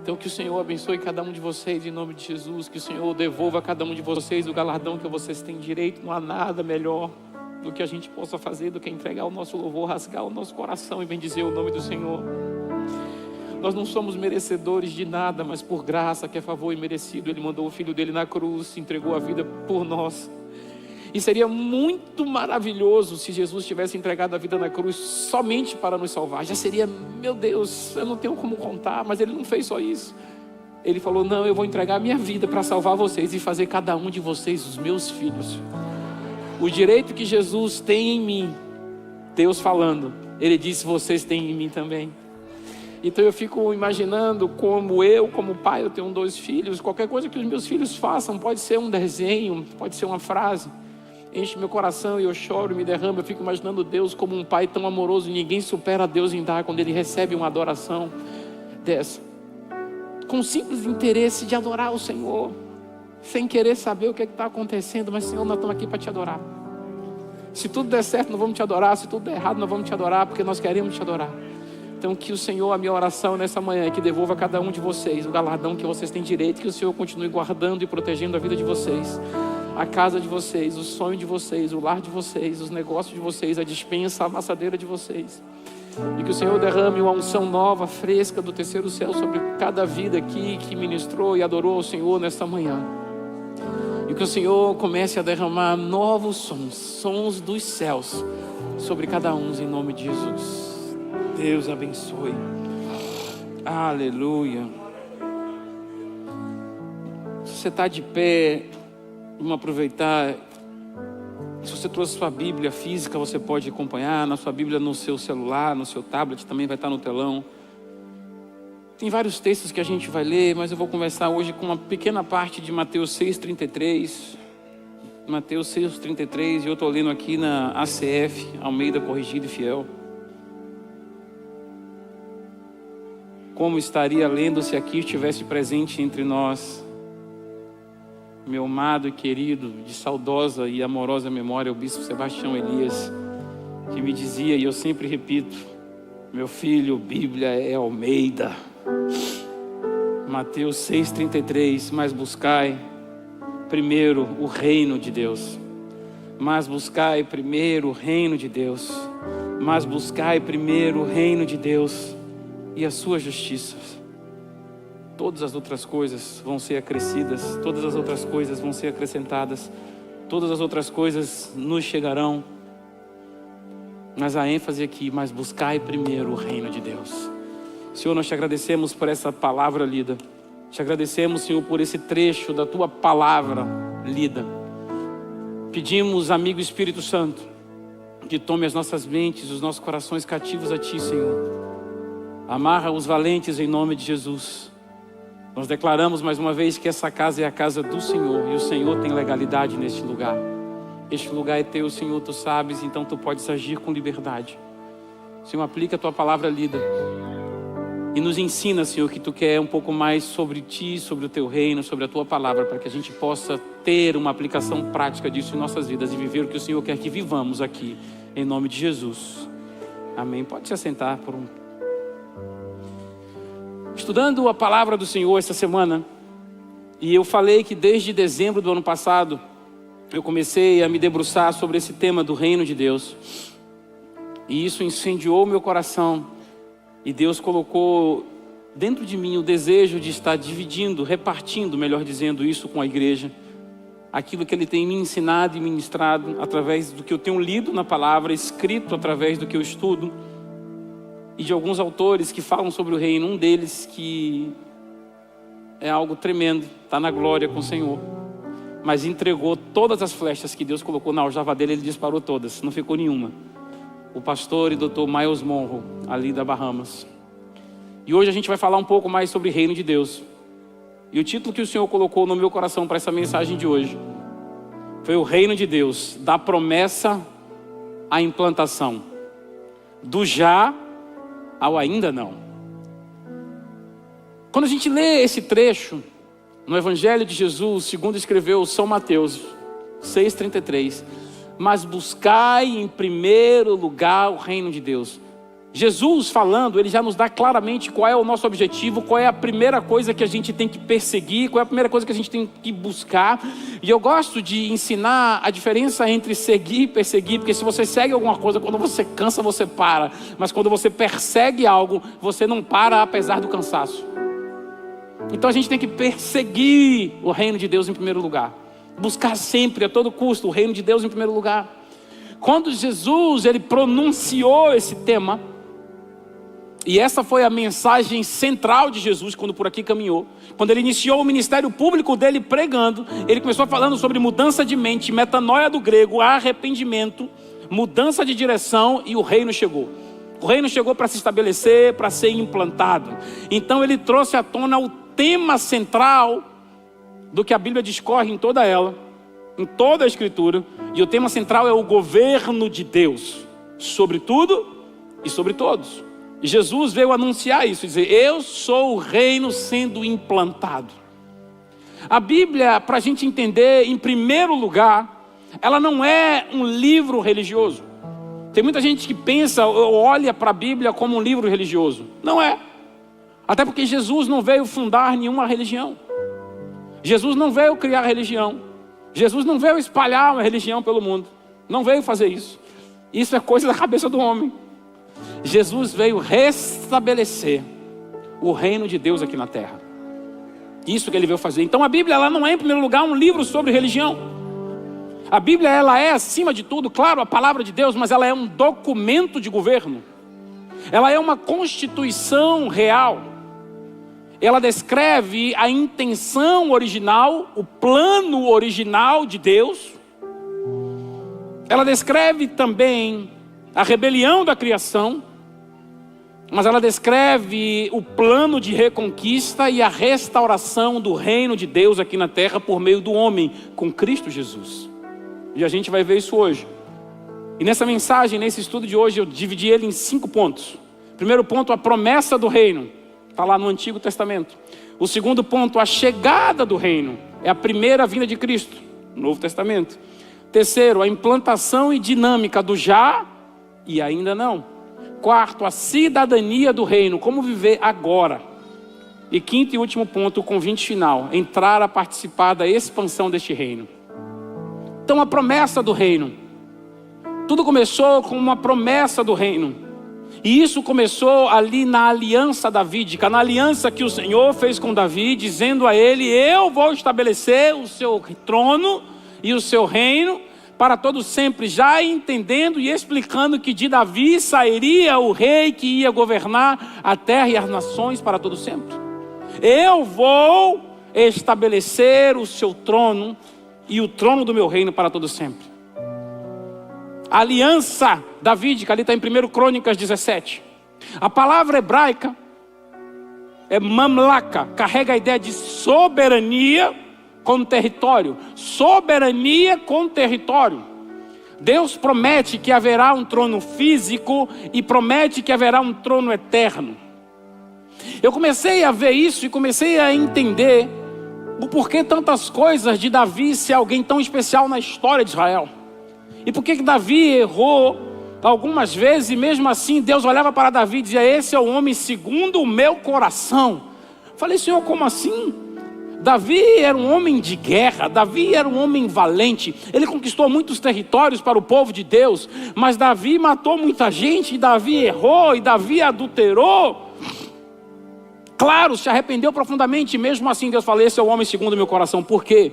Então que o Senhor abençoe cada um de vocês em nome de Jesus. Que o Senhor devolva a cada um de vocês o galardão que vocês têm direito. Não há nada melhor do que a gente possa fazer do que entregar o nosso louvor, rasgar o nosso coração e bendizer o nome do Senhor. Nós não somos merecedores de nada, mas por graça, que é favor imerecido, Ele mandou o Filho dele na cruz, entregou a vida por nós. E seria muito maravilhoso se Jesus tivesse entregado a vida na cruz somente para nos salvar. Já seria, meu Deus, eu não tenho como contar, mas Ele não fez só isso. Ele falou: não, eu vou entregar a minha vida para salvar vocês e fazer cada um de vocês os meus filhos. O direito que Jesus tem em mim, Deus falando, Ele disse: vocês têm em mim também. Então eu fico imaginando como eu, como pai, eu tenho 2 filhos. Qualquer coisa que os meus filhos façam, pode ser um desenho, pode ser uma frase, enche meu coração e eu choro e me derramo. Eu fico imaginando Deus como um pai tão amoroso. Ninguém supera Deus em dar quando Ele recebe uma adoração dessa, com simples interesse de adorar o Senhor, sem querer saber o que está acontecendo. Mas Senhor, nós estamos aqui para Te adorar. Se tudo der certo, nós vamos Te adorar. Se tudo der errado, nós vamos Te adorar, porque nós queremos Te adorar. Então que o Senhor, a minha oração nessa manhã é que devolva a cada um de vocês o galardão que vocês têm direito. Que o Senhor continue guardando e protegendo a vida de vocês, a casa de vocês, o sonho de vocês, o lar de vocês, os negócios de vocês, a despensa, a amassadeira de vocês. E que o Senhor derrame uma unção nova, fresca do terceiro céu sobre cada vida aqui que ministrou e adorou ao Senhor nesta manhã. E que o Senhor comece a derramar novos sons dos céus sobre cada um, em nome de Jesus. Deus abençoe. Aleluia. Se você está de pé, vamos aproveitar. Se você trouxe sua Bíblia física, você pode acompanhar na sua Bíblia, no seu celular, no seu tablet, também vai estar no telão. Tem vários textos que a gente vai ler, mas eu vou conversar hoje com uma pequena parte de Mateus 6,33. Mateus 6,33, e eu estou lendo aqui na ACF, Almeida Corrigida e Fiel. Como estaria lendo se aqui estivesse presente entre nós meu amado e querido, de saudosa e amorosa memória, o Bispo Sebastião Elias, que me dizia, e eu sempre repito: meu filho, Bíblia é Almeida. Mateus 6,33, mas buscai primeiro o reino de Deus. Mas buscai primeiro o reino de Deus. Mas buscai primeiro o reino de Deus e a sua justiça. Todas as outras coisas vão ser acrescidas, todas as outras coisas vão ser acrescentadas, todas as outras coisas nos chegarão. Mas a ênfase aqui: mas buscai primeiro o reino de Deus. Senhor, nós te agradecemos por essa palavra lida. Te agradecemos, Senhor, por esse trecho da tua palavra lida. Pedimos, amigo Espírito Santo, que tome as nossas mentes, os nossos corações cativos a ti, Senhor. Amarra os valentes em nome de Jesus. Nós declaramos mais uma vez que essa casa é a casa do Senhor, e o Senhor tem legalidade neste lugar. Este lugar é teu, Senhor, tu sabes, então tu podes agir com liberdade. Senhor, aplica a tua palavra lida e nos ensina, Senhor, que tu quer um pouco mais sobre ti, sobre o teu reino, sobre a tua palavra, para que a gente possa ter uma aplicação prática disso em nossas vidas e viver o que o Senhor quer que vivamos aqui, em nome de Jesus. Amém. Pode se assentar por um... Estudando a palavra do Senhor essa semana, e eu falei que desde dezembro do ano passado eu comecei a me debruçar sobre esse tema do reino de Deus, e isso incendiou meu coração, e Deus colocou dentro de mim o desejo de estar dividindo, repartindo, melhor dizendo, isso com a igreja, aquilo que Ele tem me ensinado e ministrado através do que eu tenho lido na palavra, escrito através do que eu estudo. e de alguns autores que falam sobre o reino. Um deles que é algo tremendo, está na glória com o Senhor, mas entregou todas as flechas que Deus colocou na aljava dele, ele disparou todas, não ficou nenhuma. O pastor e doutor Miles Monroe, ali da Bahamas. E hoje a gente vai falar um pouco mais sobre o reino de Deus. E o título que o Senhor colocou no meu coração para essa mensagem de hoje foi o reino de Deus, da promessa à implantação, do já ao ainda não. Quando a gente lê esse trecho no Evangelho de Jesus, segundo escreveu São Mateus 6,33, mas buscai em primeiro lugar o reino de Deus. Jesus falando, ele já nos dá claramente qual é o nosso objetivo, qual é a primeira coisa que a gente tem que perseguir, qual é a primeira coisa que a gente tem que buscar. E eu gosto de ensinar a diferença entre seguir e perseguir, porque se você segue alguma coisa, quando você cansa, você para. Mas quando você persegue algo, você não para apesar do cansaço. Então a gente tem que perseguir o reino de Deus em primeiro lugar. Buscar sempre, a todo custo, o reino de Deus em primeiro lugar. Quando Jesus, ele pronunciou esse tema, e essa foi a mensagem central de Jesus quando por aqui caminhou. Quando ele iniciou o ministério público dele pregando, ele começou falando sobre mudança de mente, metanoia do grego, arrependimento, mudança de direção, e o reino chegou. O reino chegou para se estabelecer, para ser implantado. Então ele trouxe à tona o tema central do que a Bíblia discorre em toda ela, em toda a Escritura. E o tema central é o governo de Deus, sobre tudo e sobre todos. E Jesus veio anunciar isso, dizer, eu sou o reino sendo implantado. A Bíblia, para a gente entender, em primeiro lugar, ela não é um livro religioso. Tem muita gente que pensa, ou olha para a Bíblia como um livro religioso. Não é. Até porque Jesus não veio fundar nenhuma religião. Jesus não veio criar religião. Jesus não veio espalhar uma religião pelo mundo. Não veio fazer isso. Isso é coisa da cabeça do homem. Jesus veio restabelecer o reino de Deus aqui na terra. Isso que ele veio fazer. Então a Bíblia, ela não é em primeiro lugar um livro sobre religião. A Bíblia, ela é acima de tudo, claro, a palavra de Deus, mas ela é um documento de governo. Ela é uma constituição real. Ela descreve a intenção original, o plano original de Deus. Ela descreve também a rebelião da criação, mas ela descreve o plano de reconquista e a restauração do reino de Deus aqui na terra por meio do homem, com Cristo Jesus. E a gente vai ver isso hoje. E nessa mensagem, nesse estudo de hoje, eu dividi ele em 5 pontos. Primeiro ponto, a promessa do reino. Está lá no Antigo Testamento. O segundo ponto, a chegada do reino. É a primeira vinda de Cristo, no Novo Testamento. Terceiro, a implantação e dinâmica do já e ainda não. Quarto, a cidadania do reino. Como viver agora. E quinto e último ponto, o convite final. Entrar a participar da expansão deste reino. Então a promessa do reino. Tudo começou com uma promessa do reino. E isso começou ali na aliança davídica, na aliança que o Senhor fez com Davi, dizendo a ele, eu vou estabelecer o seu trono e o seu reino para todo sempre, já entendendo e explicando que de Davi sairia o rei que ia governar a terra e as nações para todo sempre. Eu vou estabelecer o seu trono e o trono do meu reino para todo sempre. A aliança davídica, ali está em 1 Crônicas 17. A palavra hebraica é mamlaka, carrega a ideia de soberania com território. Soberania com território. Deus promete que haverá um trono físico e promete que haverá um trono eterno. Eu comecei a ver isso e comecei a entender o porquê tantas coisas de Davi ser alguém tão especial na história de Israel. E por que Davi errou algumas vezes e mesmo assim Deus olhava para Davi e dizia, esse é o homem segundo o meu coração. Falei, Senhor, como assim? Davi era um homem de guerra, Davi era um homem valente, ele conquistou muitos territórios para o povo de Deus, mas Davi matou muita gente, e Davi errou, e Davi adulterou. Claro, se arrependeu profundamente, e mesmo assim Deus falou, esse é o homem segundo o meu coração. Por quê?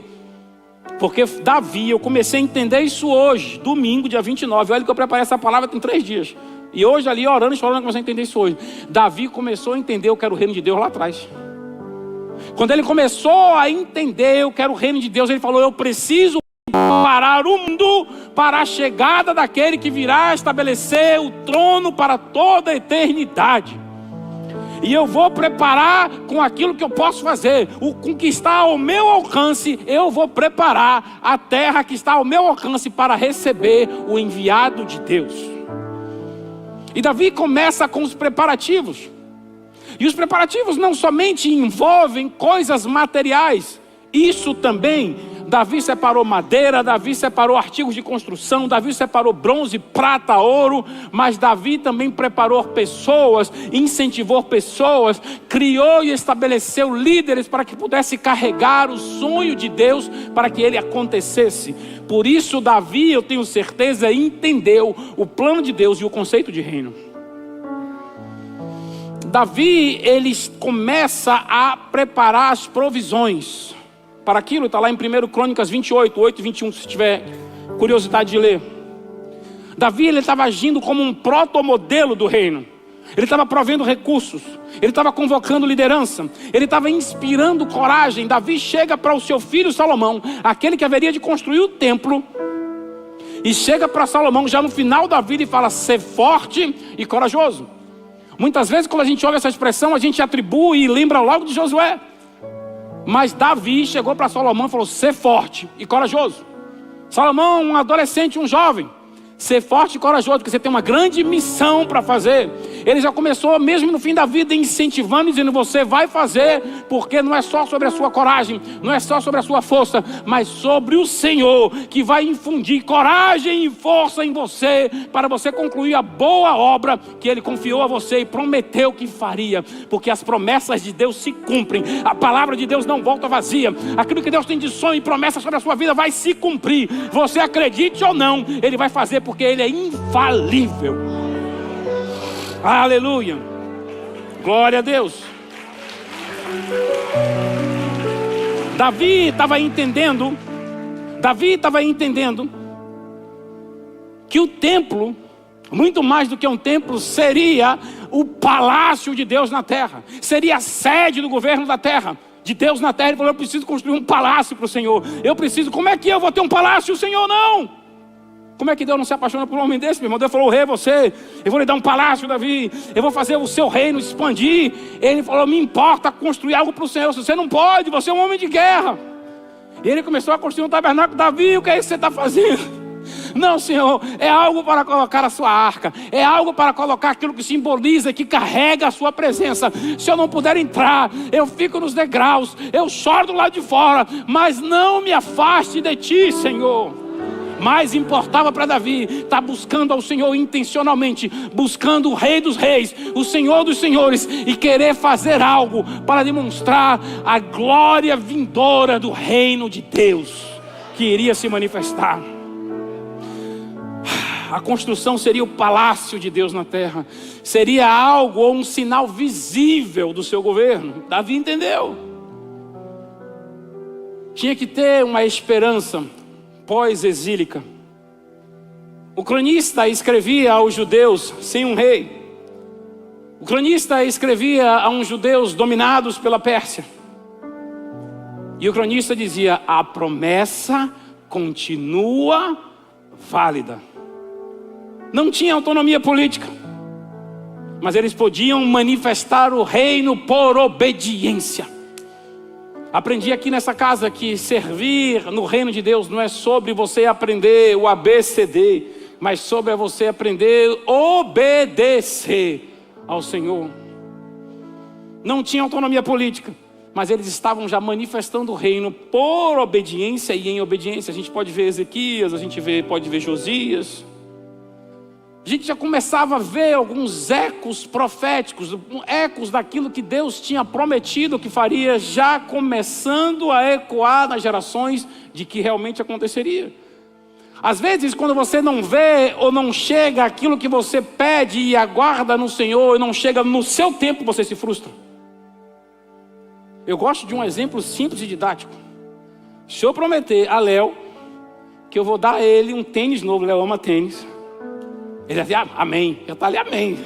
Porque Davi, eu comecei a entender isso hoje, domingo, dia 29, olha que eu preparei essa palavra tem 3 dias. E hoje ali, orando e chorando, começou a entender isso hoje. Davi começou a entender o que era o reino de Deus lá atrás. Quando ele começou a entender o que era o reino de Deus, ele falou: eu preciso preparar o mundo para a chegada daquele que virá estabelecer o trono para toda a eternidade. E eu vou preparar com aquilo que eu posso fazer, com o que está ao meu alcance. Eu vou preparar a terra que está ao meu alcance para receber o enviado de Deus. E Davi começa com os preparativos. E os preparativos não somente envolvem coisas materiais. Isso também, Davi separou madeira, Davi separou artigos de construção, Davi separou bronze, prata, ouro. Mas Davi também preparou pessoas, incentivou pessoas, criou e estabeleceu líderes para que pudesse carregar o sonho de Deus para que ele acontecesse. Por isso Davi, eu tenho certeza, entendeu o plano de Deus e o conceito de reino. Davi, ele começa a preparar as provisões para aquilo. Está lá em 1 Crônicas 28, 8 e 21, se tiver curiosidade de ler. Davi, ele estava agindo como um protomodelo do reino. Ele estava provendo recursos, ele estava convocando liderança, ele estava inspirando coragem. Davi chega para o seu filho Salomão, aquele que haveria de construir o templo, e chega para Salomão já no final da vida e fala: ser forte e corajoso. Muitas vezes quando a gente ouve essa expressão, a gente atribui e lembra logo de Josué. Mas Davi chegou para Salomão e falou: ser forte e corajoso. Salomão, um adolescente, um jovem, ser forte e corajoso, porque você tem uma grande missão para fazer. Ele já começou, mesmo no fim da vida, incentivando, dizendo: você vai fazer, porque não é só sobre a sua coragem, não é só sobre a sua força, mas sobre o Senhor, que vai infundir coragem e força em você, para você concluir a boa obra que Ele confiou a você e prometeu que faria. Porque as promessas de Deus se cumprem, a palavra de Deus não volta vazia. Aquilo que Deus tem de sonho e promessa sobre a sua vida vai se cumprir. Você acredite ou não, Ele vai fazer, porque Ele é infalível. Aleluia, glória a Deus. Davi estava entendendo que o templo, muito mais do que um templo, seria o palácio de Deus na terra, seria a sede do governo da terra, de Deus na terra. Ele falou: eu preciso construir um palácio para o Senhor. Como é que eu vou ter um palácio? O Senhor não. Como é que Deus não se apaixona por um homem desse, meu irmão? Deus falou: rei, eu vou lhe dar um palácio, Davi. Eu vou fazer o seu reino expandir. Ele falou: me importa construir algo para o Senhor. Você não pode, você é um homem de guerra. E ele começou a construir um tabernáculo. Davi, o que é isso que você está fazendo? Não, Senhor, é algo para colocar a sua arca, é algo para colocar aquilo que simboliza, que carrega a sua presença. Se eu não puder entrar, eu fico nos degraus, eu choro do lado de fora, mas não me afaste de ti, Senhor. Mais importava para Davi estar buscando ao Senhor intencionalmente, buscando o Rei dos Reis, o Senhor dos Senhores, e querer fazer algo para demonstrar a glória vindoura do reino de Deus que iria se manifestar. A construção seria o palácio de Deus na terra, seria algo ou um sinal visível do seu governo. Davi entendeu. Tinha que ter uma esperança pós-exílica. O cronista escrevia aos judeus sem um rei. O cronista escrevia a uns judeus dominados pela Pérsia. E o cronista dizia: a promessa continua válida. Não tinha autonomia política, mas eles podiam manifestar o reino por obediência. Aprendi aqui nessa casa que servir no reino de Deus não é sobre você aprender o ABCD, mas sobre você aprender a obedecer ao Senhor. Não tinha autonomia política, mas eles estavam já manifestando o reino por obediência e em obediência. A gente pode ver Ezequias, a gente pode ver Josias. A gente já começava a ver alguns ecos proféticos, ecos daquilo que Deus tinha prometido que faria, já começando a ecoar nas gerações de que realmente aconteceria. Às vezes, quando você não vê ou não chega aquilo que você pede e aguarda no Senhor, e não chega no seu tempo, você se frustra. Eu gosto de um exemplo simples e didático. Se eu prometer a Léo que eu vou dar a ele um tênis novo, Léo ama tênis, Ele dizia, amém. Eu falei, amém.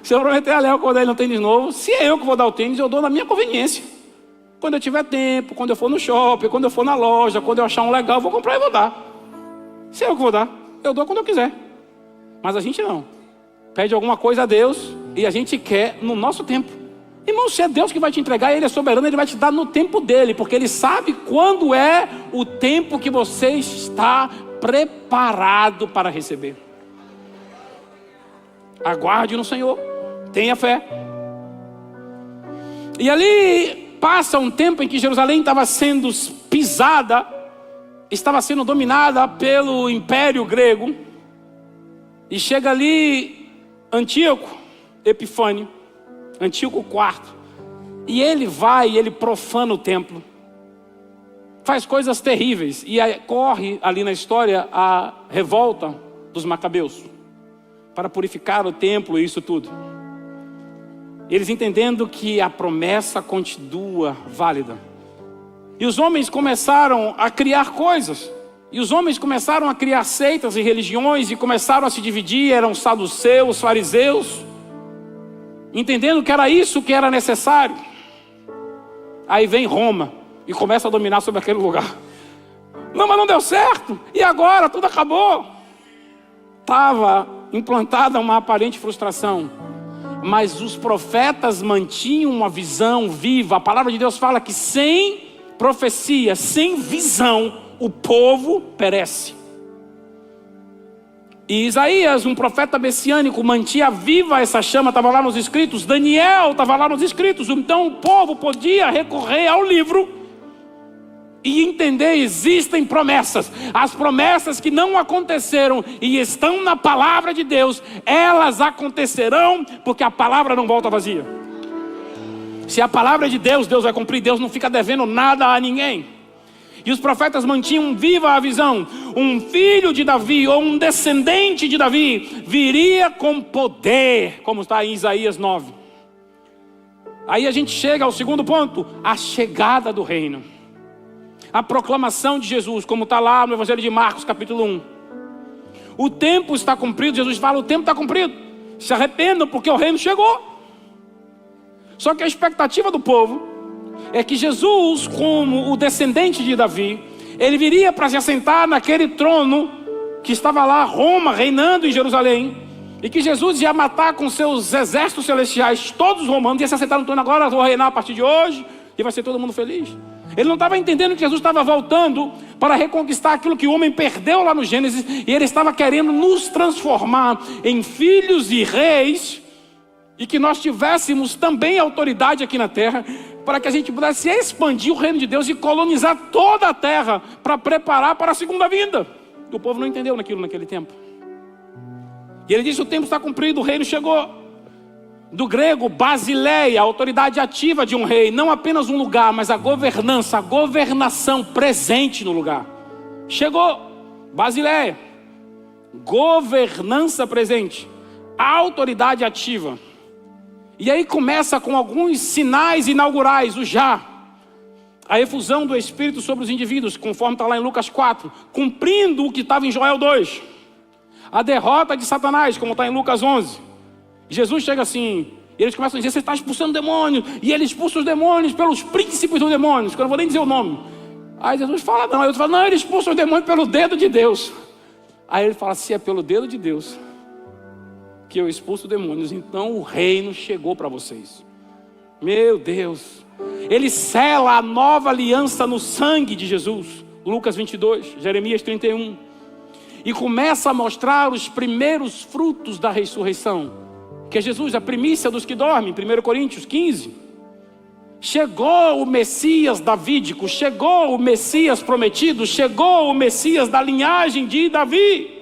Se eu prometer a Léo quando ele não tem de novo, se é eu que vou dar o tênis, eu dou na minha conveniência. Quando eu tiver tempo, quando eu for no shopping, quando eu for na loja, quando eu achar um legal, eu vou comprar e vou dar. Se é eu que vou dar, eu dou quando eu quiser. Mas a gente não. Pede alguma coisa a Deus e a gente quer no nosso tempo. Irmão, se é Deus que vai te entregar, Ele é soberano, Ele vai te dar no tempo dEle, porque Ele sabe quando é o tempo que você está preparado para receber. Aguarde no Senhor, tenha fé. E ali passa um tempo em que Jerusalém estava sendo pisada, estava sendo dominada pelo Império Grego. E chega ali Antíoco Epifânio, Antíoco IV, e ele vai, ele profana o templo, faz coisas terríveis, e aí corre ali na história a revolta dos Macabeus, para purificar o templo e isso tudo. Eles entendendo que a promessa continua válida. E os homens começaram a criar coisas. E os homens começaram a criar seitas e religiões e começaram a se dividir. Eram saduceus, fariseus, entendendo que era isso que era necessário. Aí vem Roma e começa a dominar sobre aquele lugar. Não, mas não deu certo. E agora? Tudo acabou. Estava implantada uma aparente frustração. Mas os profetas mantinham uma visão viva. A palavra de Deus fala que sem profecia, sem visão, o povo perece. E Isaías, um profeta messiânico, mantinha viva essa chama, estava lá nos escritos. Daniel estava lá nos escritos. Então o povo podia recorrer ao livro e entender, existem promessas. As promessas que não aconteceram e estão na palavra de Deus, elas acontecerão, porque a palavra não volta vazia. Se a palavra é de Deus, Deus vai cumprir. Deus não fica devendo nada a ninguém. E os profetas mantinham viva a visão. Um filho de Davi, ou um descendente de Davi, viria com poder, como está em Isaías 9. Aí a gente chega ao segundo ponto, a chegada do reino. A proclamação de Jesus, como está lá no Evangelho de Marcos, capítulo 1. O tempo está cumprido, Jesus fala, o tempo está cumprido. Se arrependam, porque o reino chegou. Só que a expectativa do povo é que Jesus, como o descendente de Davi, ele viria para se assentar naquele trono que estava lá, Roma, reinando em Jerusalém, e que Jesus ia matar com seus exércitos celestiais todos os romanos, ia se assentar no trono agora, vou reinar a partir de hoje, e vai ser todo mundo feliz. Ele não estava entendendo que Jesus estava voltando para reconquistar aquilo que o homem perdeu lá no Gênesis, e ele estava querendo nos transformar em filhos e reis, e que nós tivéssemos também autoridade aqui na terra, para que a gente pudesse expandir o reino de Deus e colonizar toda a terra, para preparar para a segunda vinda. O povo não entendeu naquele tempo. E ele disse, o tempo está cumprido, o reino chegou. Do grego, basileia, a autoridade ativa de um rei, não apenas um lugar, mas a governança, a governação presente no lugar. Chegou, basileia, governança presente, a autoridade ativa. E aí começa com alguns sinais inaugurais, o já. A efusão do Espírito sobre os indivíduos, conforme está lá em Lucas 4. Cumprindo o que estava em Joel 2. A derrota de Satanás, como está em Lucas 11. Jesus chega assim, e eles começam a dizer, você está expulsando demônios. E ele expulsa os demônios pelos príncipes dos demônios, que eu não vou nem dizer o nome. Aí Jesus fala, não. Aí eu falo, não, ele expulsa os demônios pelo dedo de Deus. Aí ele fala, se é pelo dedo de Deus que eu expulso demônios, então o reino chegou para vocês. Meu Deus. Ele sela a nova aliança no sangue de Jesus. Lucas 22, Jeremias 31. E começa a mostrar os primeiros frutos da ressurreição, que é Jesus, a primícia dos que dormem, 1 Coríntios 15. Chegou o Messias davídico, chegou o Messias prometido, chegou o Messias da linhagem de Davi.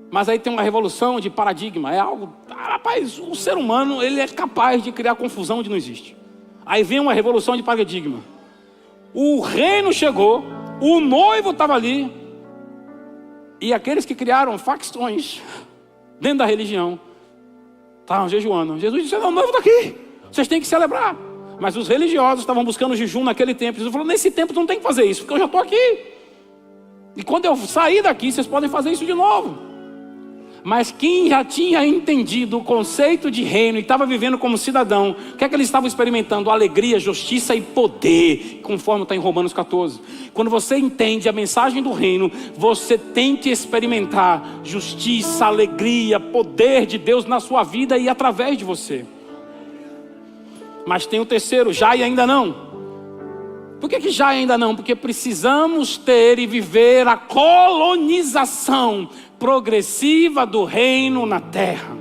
Mas aí tem uma revolução de paradigma. É algo, rapaz, o ser humano, ele é capaz de criar confusão onde não existe. Aí vem uma revolução de paradigma. O reino chegou, o noivo estava ali, e aqueles que criaram facções dentro da religião estavam jejuando. Jesus disse, não, o noivo está aqui, vocês têm que celebrar. Mas os religiosos estavam buscando jejum naquele tempo. Jesus falou, nesse tempo não tem que fazer isso, porque eu já estou aqui. E quando eu sair daqui, vocês podem fazer isso de novo. Mas quem já tinha entendido o conceito de reino e estava vivendo como cidadão, o que é que eles estavam experimentando? Alegria, justiça e poder, conforme está em Romanos 14. Quando você entende a mensagem do reino, você tem que experimentar justiça, alegria, poder de Deus na sua vida e através de você. Mas tem o terceiro, já e ainda não. Por que já e ainda não? Porque precisamos ter e viver a colonização progressiva do reino na terra.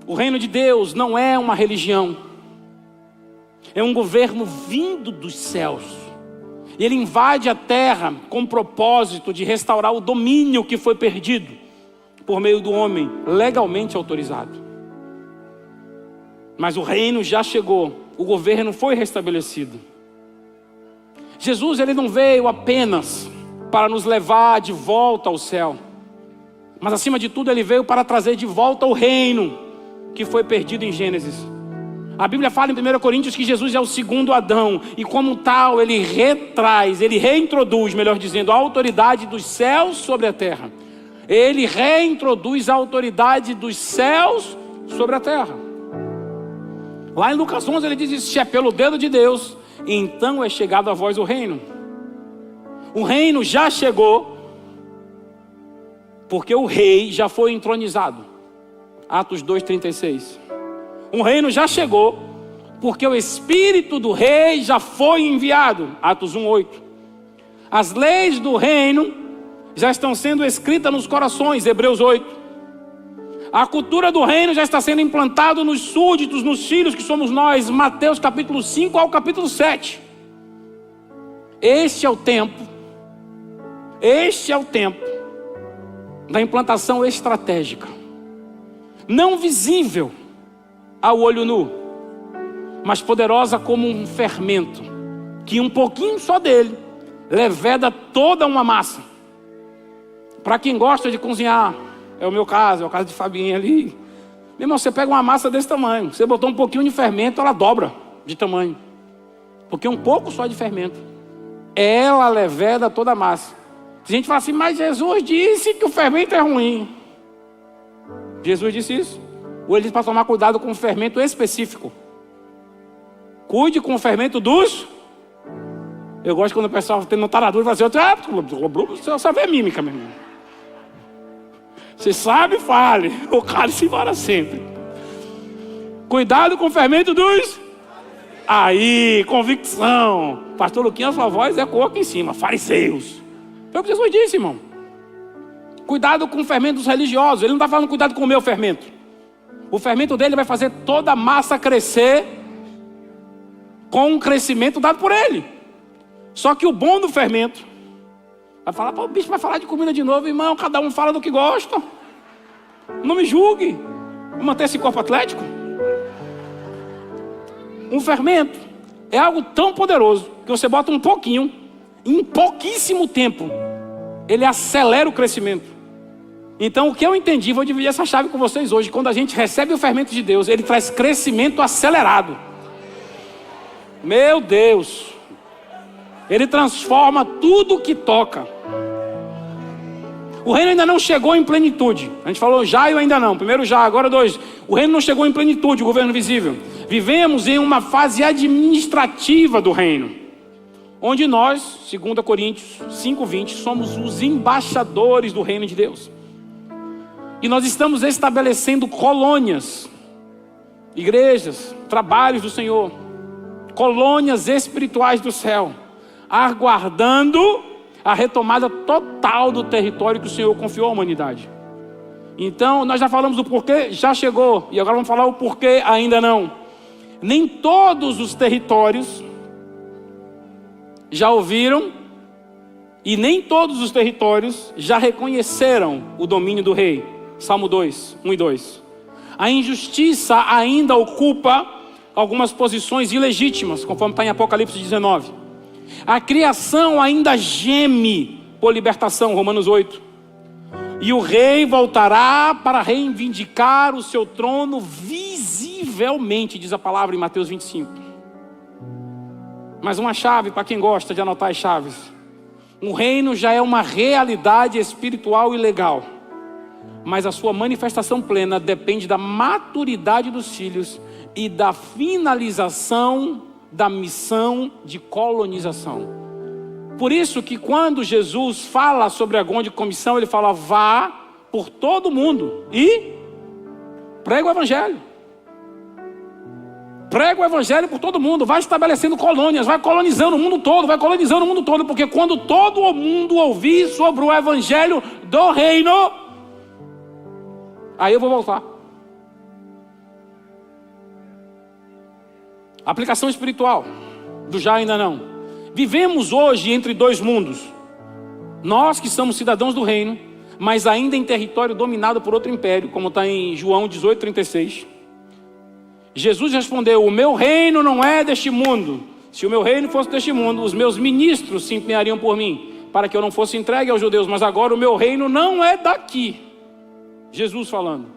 O reino de Deus não é uma religião, é um governo vindo dos céus. E ele invade a terra com o propósito de restaurar o domínio que foi perdido por meio do homem legalmente autorizado. Mas o reino já chegou, o governo foi restabelecido. Jesus, ele não veio apenas para nos levar de volta ao céu, mas acima de tudo ele veio para trazer de volta o reino que foi perdido em Gênesis. A Bíblia fala em 1 Coríntios que Jesus é o segundo Adão, e como tal ele reintroduz, melhor dizendo, a autoridade dos céus sobre a terra. Ele reintroduz a autoridade dos céus sobre a terra. Lá em Lucas 11 ele diz: se é pelo dedo de Deus, então é chegado a vós o reino. O reino já chegou, porque o rei já foi entronizado. Atos 2:36. O reino já chegou, porque o espírito do rei já foi enviado. Atos 1:8. As leis do reino já estão sendo escritas nos corações. Hebreus 8. A cultura do reino já está sendo implantada nos súditos, nos filhos que somos nós. Mateus capítulo 5 ao capítulo 7. Este é o tempo da implantação estratégica, não visível ao olho nu, mas poderosa como um fermento, que um pouquinho só dele leveda toda uma massa. Para quem gosta de cozinhar, é o meu caso, é o caso de Fabinha ali. Meu irmão, você pega uma massa desse tamanho, você botou um pouquinho de fermento, ela dobra de tamanho, porque um pouco só de fermento, ela leveda toda a massa. A gente fala assim: mas Jesus disse que o fermento é ruim. Jesus disse isso? Ou ele disse para tomar cuidado com o fermento específico? Cuide com o fermento dos... Eu gosto quando o pessoal tem taradura e fala assim: você sabe a mímica, meu irmão. Você sabe, fale. O cara se embora sempre. Cuidado com o fermento dos... Aí, convicção. Pastor Luquinha, a sua voz ecoou aqui em cima. Fariseus. Foi o que Jesus disse, irmão. Cuidado com o fermento dos religiosos. Ele não está falando cuidado com o meu fermento. O fermento dele vai fazer toda a massa crescer com um crescimento dado por ele. Só que o bom do fermento... Vai falar: pô, o bicho vai falar de comida de novo. Irmão, cada um fala do que gosta. Não me julgue. Vou manter esse corpo atlético. Um fermento é algo tão poderoso que você bota um pouquinho, em pouquíssimo tempo ele acelera o crescimento. Então o que eu entendi, vou dividir essa chave com vocês hoje. Quando a gente recebe o fermento de Deus, ele traz crescimento acelerado. Meu Deus, ele transforma tudo que toca. O reino ainda não chegou em plenitude. A gente falou já e ainda não. Primeiro já, agora dois. O reino não chegou em plenitude, o governo visível. Vivemos em uma fase administrativa do reino, onde nós, 2 Coríntios 5:20, somos os embaixadores do reino de Deus. E nós estamos estabelecendo colônias, igrejas, trabalhos do Senhor, colônias espirituais do céu, aguardando a retomada total do território que o Senhor confiou à humanidade. Então, nós já falamos do porquê, já chegou, e agora vamos falar o porquê ainda não. Nem todos os territórios já ouviram, e nem todos os territórios já reconheceram o domínio do rei. Salmo 2, 1 e 2. A injustiça ainda ocupa algumas posições ilegítimas, conforme está em Apocalipse 19. A criação ainda geme por libertação, Romanos 8. E o rei voltará para reivindicar o seu trono visivelmente, diz a palavra em Mateus 25. Mas uma chave para quem gosta de anotar as chaves: o reino já é uma realidade espiritual e legal. mas a sua manifestação plena depende da maturidade dos filhos e da finalização da missão de colonização. Por isso que quando Jesus fala sobre a grande comissão, ele fala: vá por todo mundo e prega o evangelho. Prega o evangelho por todo mundo, vai estabelecendo colônias, vai colonizando o mundo todo, porque quando todo o mundo ouvir sobre o evangelho do reino, aí eu vou voltar. Aplicação espiritual do já ainda não. Vivemos hoje entre dois mundos. Nós que somos cidadãos do reino, mas ainda em território dominado por outro império, como está em João 18:36. Jesus respondeu: o meu reino não é deste mundo. Se o meu reino fosse deste mundo, os meus ministros se empenhariam por mim, para que eu não fosse entregue aos judeus. Mas agora o meu reino não é daqui. Jesus falando.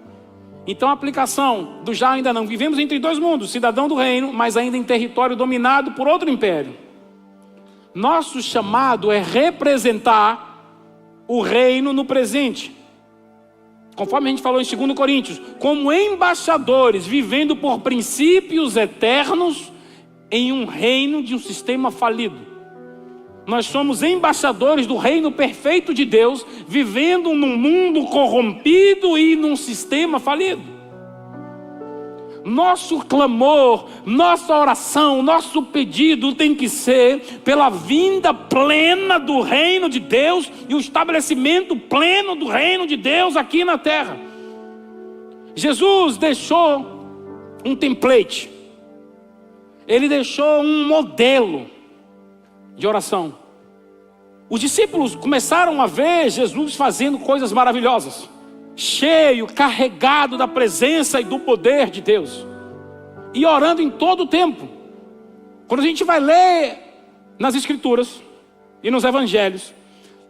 Então a aplicação do já ainda não. Vivemos entre dois mundos, cidadão do reino, mas ainda em território dominado por outro império. Nosso chamado é representar o reino no presente. Conforme a gente falou em 2 Coríntios, como embaixadores, vivendo por princípios eternos em um reino de um sistema falido. Nós somos embaixadores do reino perfeito de Deus, vivendo num mundo corrompido e num sistema falido. Nosso clamor, nossa oração, nosso pedido tem que ser pela vinda plena do reino de Deus e o estabelecimento pleno do reino de Deus aqui na terra. Jesus deixou um template, ele deixou um modelo de oração. Os discípulos começaram a ver Jesus fazendo coisas maravilhosas, cheio, carregado da presença e do poder de Deus, e orando em todo o tempo. Quando a gente vai ler nas escrituras e nos evangelhos,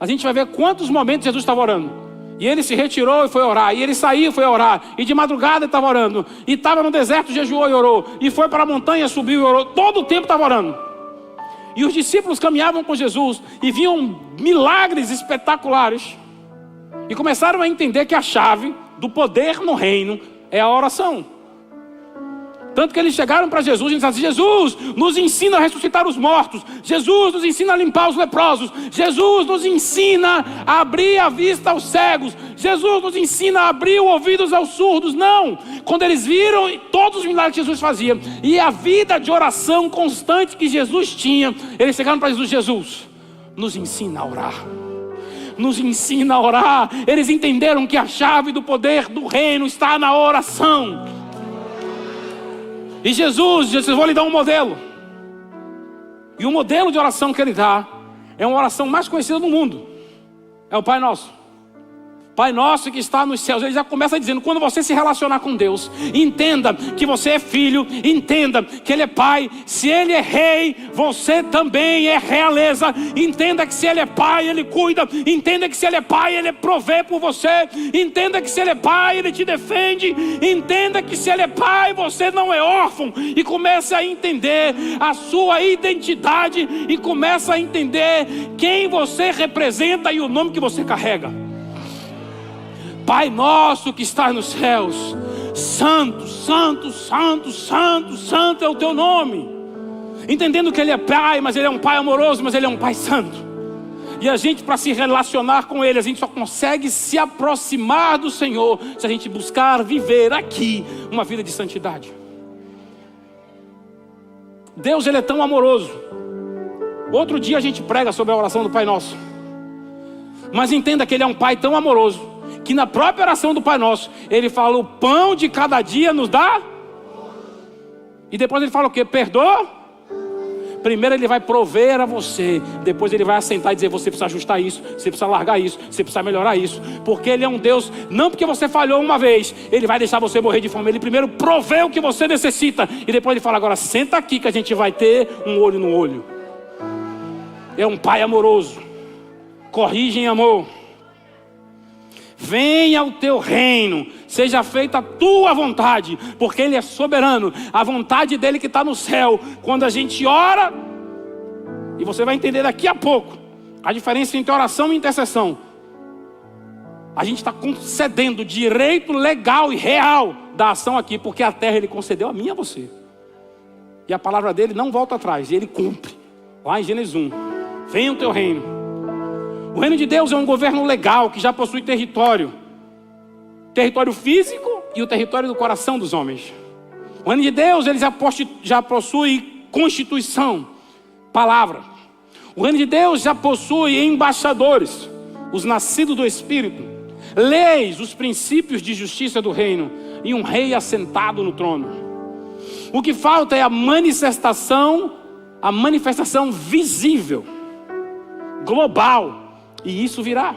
a gente vai ver quantos momentos Jesus estava orando. E ele se retirou e foi orar, e ele saiu e foi orar, e de madrugada ele estava orando, e estava no deserto, jejuou e orou, e foi para a montanha, subiu e orou. Todo o tempo estava orando. E os discípulos caminhavam com Jesus e viam milagres espetaculares, e começaram a entender que a chave do poder no reino é a oração. Tanto que eles chegaram para Jesus e disseram assim: Jesus, nos ensina a ressuscitar os mortos. Jesus, nos ensina a limpar os leprosos. Jesus, nos ensina a abrir a vista aos cegos. Jesus, nos ensina a abrir os ouvidos aos surdos. Não! Quando eles viram todos os milagres que Jesus fazia e a vida de oração constante que Jesus tinha, eles chegaram para Jesus: Jesus, nos ensina a orar. Nos ensina a orar. Eles entenderam que a chave do poder do reino está na oração. E Jesus disse: eu vou lhe dar um modelo. E o modelo de oração que ele dá é uma oração mais conhecida do mundo. É o Pai Nosso. Pai nosso que está nos céus. Ele já começa dizendo: quando você se relacionar com Deus, entenda que você é filho, entenda que Ele é Pai. Se Ele é rei, você também é realeza. Entenda que se Ele é Pai, Ele cuida. Entenda que se Ele é Pai, Ele provê por você. Entenda que se Ele é Pai, Ele te defende. Entenda que se Ele é Pai, você não é órfão. E comece a entender a sua identidade, e comece a entender quem você representa e o nome que você carrega. Pai nosso que está nos céus, santo, santo, santo, santo, santo é o teu nome. Entendendo que Ele é Pai, mas Ele é um Pai amoroso, mas Ele é um Pai santo. E a gente, para se relacionar com Ele, a gente só consegue se aproximar do Senhor se a gente buscar viver aqui uma vida de santidade. Deus, Ele é tão amoroso. Outro dia a gente prega sobre a oração do Pai Nosso. Mas entenda que Ele é um Pai tão amoroso que na própria oração do Pai Nosso Ele fala: o pão de cada dia nos dá. E depois Ele fala o quê? Perdoa. Primeiro Ele vai prover a você, depois Ele vai assentar e dizer: você precisa ajustar isso, você precisa largar isso, você precisa melhorar isso. Porque Ele é um Deus, não porque você falhou uma vez Ele vai deixar você morrer de fome. Ele primeiro provê o que você necessita, e depois Ele fala: agora senta aqui que a gente vai ter um olho no olho. É um Pai amoroso, corrige em amor. Venha o teu reino, seja feita a tua vontade, porque Ele é soberano. A vontade dEle que está no céu. Quando a gente ora, e você vai entender daqui a pouco a diferença entre oração e intercessão. A gente está concedendo direito legal e real da ação aqui, porque a terra Ele concedeu a mim e a você. E a palavra dele não volta atrás, e Ele cumpre. Lá em Gênesis 1, venha o teu reino. O reino de Deus é um governo legal que já possui território. Território físico e o território do coração dos homens. O reino de Deus ele já possui constituição, palavra. O reino de Deus já possui embaixadores, os nascidos do Espírito, leis, os princípios de justiça do reino e um rei assentado no trono. O que falta é a manifestação visível, global, e isso virá.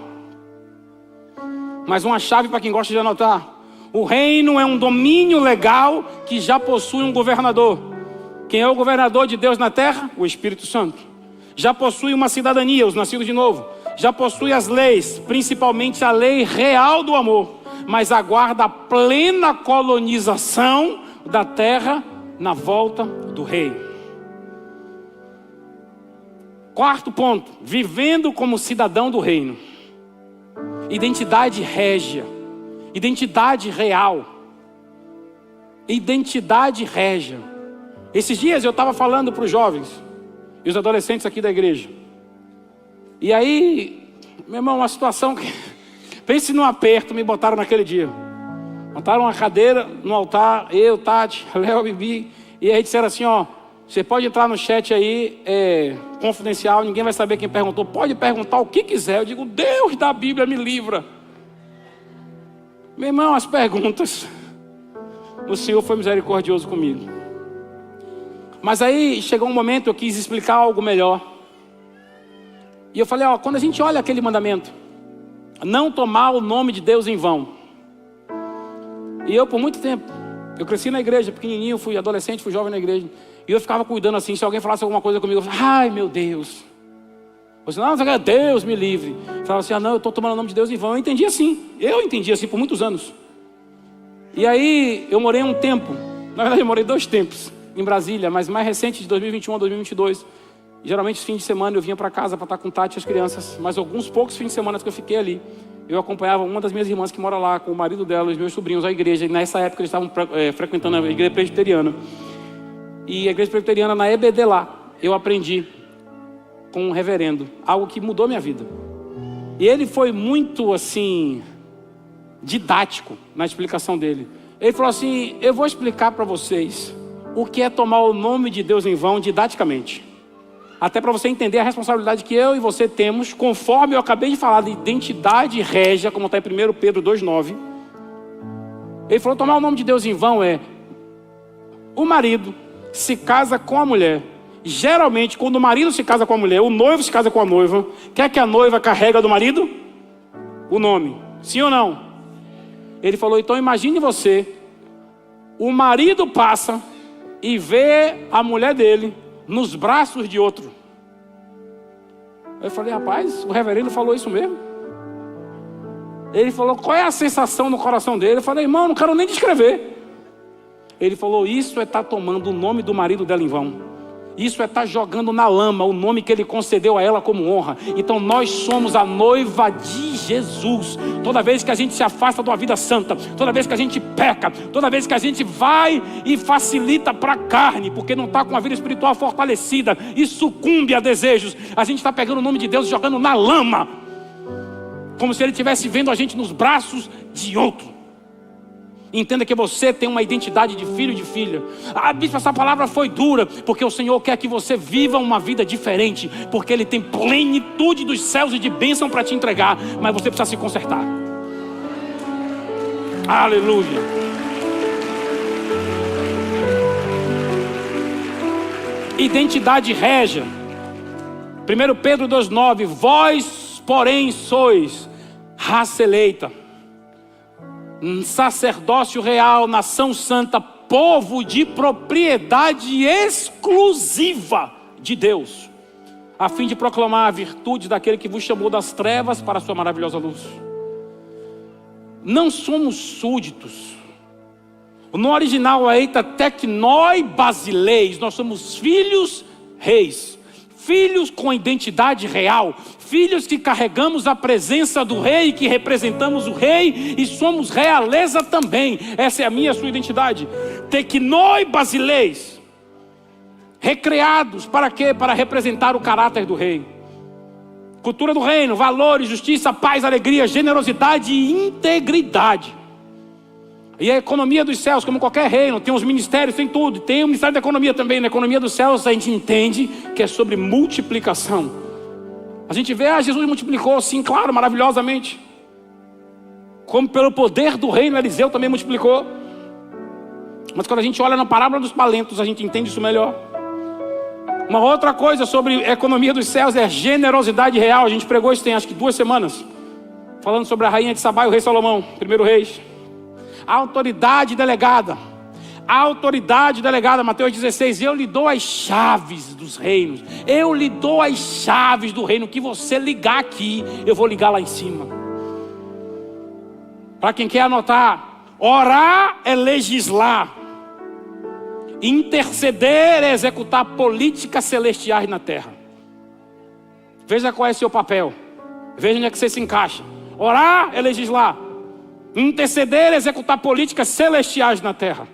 Mas uma chave para quem gosta de anotar: o reino é um domínio legal que já possui um governador. Quem é o governador de Deus na terra? O Espírito Santo. Já possui uma cidadania, os nascidos de novo. Já possui as leis, principalmente a lei real do amor, mas aguarda a plena colonização da terra na volta do rei. Quarto ponto: vivendo como cidadão do reino. Identidade régia, identidade real, identidade régia. Esses dias eu estava falando para os jovens e os adolescentes aqui da igreja. E aí, meu irmão, uma situação que... Pense num aperto, me botaram naquele dia. Botaram uma cadeira no altar, eu, Tati, Léo, Bibi. E aí disseram assim, ó, você pode entrar no chat aí, confidencial, ninguém vai saber quem perguntou. Pode perguntar o que quiser. Eu digo, Deus da Bíblia me livra. Meu irmão, as perguntas. O Senhor foi misericordioso comigo. Mas aí chegou um momento, eu quis explicar algo melhor. E eu falei, ó, quando a gente olha aquele mandamento, não tomar o nome de Deus em vão. E eu por muito tempo, eu cresci na igreja, pequenininho, fui adolescente, fui jovem na igreja. E eu ficava cuidando assim, se alguém falasse alguma coisa comigo, eu falava, ai meu Deus. Você não, Deus me livre. Eu falava assim, não, eu estou tomando o nome de Deus em vão. Eu entendi assim por muitos anos. E aí eu morei um tempo, na verdade eu morei 2 tempos em Brasília, mas mais recente, de 2021 a 2022. Geralmente, fim de semana, eu vinha para casa para estar com Tati e as crianças. Mas alguns poucos fins de semana que eu fiquei ali, eu acompanhava uma das minhas irmãs que mora lá, com o marido dela, os meus sobrinhos, à igreja. E nessa época eles estavam frequentando a igreja presbiteriana. E a igreja presbiteriana, na EBD lá, eu aprendi com um reverendo, algo que mudou minha vida. E ele foi muito, assim, didático na explicação dele. Ele falou assim, eu vou explicar para vocês o que é tomar o nome de Deus em vão didaticamente. Até para você entender a responsabilidade que eu e você temos, conforme eu acabei de falar de identidade régia, como está em 1 Pedro 2,9. Ele falou, tomar o nome de Deus em vão é o marido se casa com a mulher. Geralmente, quando o marido se casa com a mulher, o noivo se casa com a noiva, quer que a noiva carrega do marido? O nome. Sim ou não? Ele falou, então imagine você, o marido passa e vê a mulher dele nos braços de outro. Eu falei, rapaz, o reverendo falou isso mesmo? Ele falou, qual é a sensação no coração dele? Eu falei, irmão, não quero nem descrever. Ele falou, isso é estar tomando o nome do marido dela em vão. Isso é estar jogando na lama o nome que ele concedeu a ela como honra. Então nós somos a noiva de Jesus. Toda vez que a gente se afasta de uma vida santa, toda vez que a gente peca, toda vez que a gente vai e facilita para a carne, porque não está com a vida espiritual fortalecida e sucumbe a desejos, a gente está pegando o nome de Deus e jogando na lama, como se ele estivesse vendo a gente nos braços de outro. Entenda que você tem uma identidade de filho e de filha. Ah, bispo, essa palavra foi dura, porque o Senhor quer que você viva uma vida diferente, porque Ele tem plenitude dos céus e de bênção para te entregar, mas você precisa se consertar. Aleluia. Identidade régia. 1 Pedro 2,9. Vós, porém, sois raça eleita, sacerdócio real, nação santa, povo de propriedade exclusiva de Deus, a fim de proclamar a virtude daquele que vos chamou das trevas para a sua maravilhosa luz. Não somos súditos. No original é eita tecnoi basileis, nós somos filhos reis, filhos com identidade real, filhos que carregamos a presença do rei, que representamos o rei e somos realeza também. Essa é a minha e a sua identidade. Teknoi basileis, recriados para quê? Para representar o caráter do rei. Cultura do reino, valores, justiça, paz, alegria, generosidade e integridade. E a economia dos céus, como qualquer reino, tem os ministérios, tem tudo. Tem o Ministério da Economia também. Na economia dos céus a gente entende que é sobre multiplicação. A gente vê, Jesus multiplicou, sim, claro, maravilhosamente. Como pelo poder do reino, Eliseu também multiplicou. Mas quando a gente olha na parábola dos talentos, a gente entende isso melhor. Uma outra coisa sobre a economia dos céus é generosidade real. A gente pregou isso tem acho que 2 semanas, falando sobre a rainha de Sabá e o rei Salomão, primeiro reis. Autoridade delegada. Autoridade delegada, Mateus 16. Eu lhe dou as chaves dos reinos. Eu lhe dou as chaves do reino. Que você ligar aqui, eu vou ligar lá em cima. Para quem quer anotar, orar é legislar. Interceder é executar políticas celestiais na terra. Veja qual é seu papel. Veja onde é que você se encaixa. Orar é legislar. Interceder é executar políticas celestiais na terra.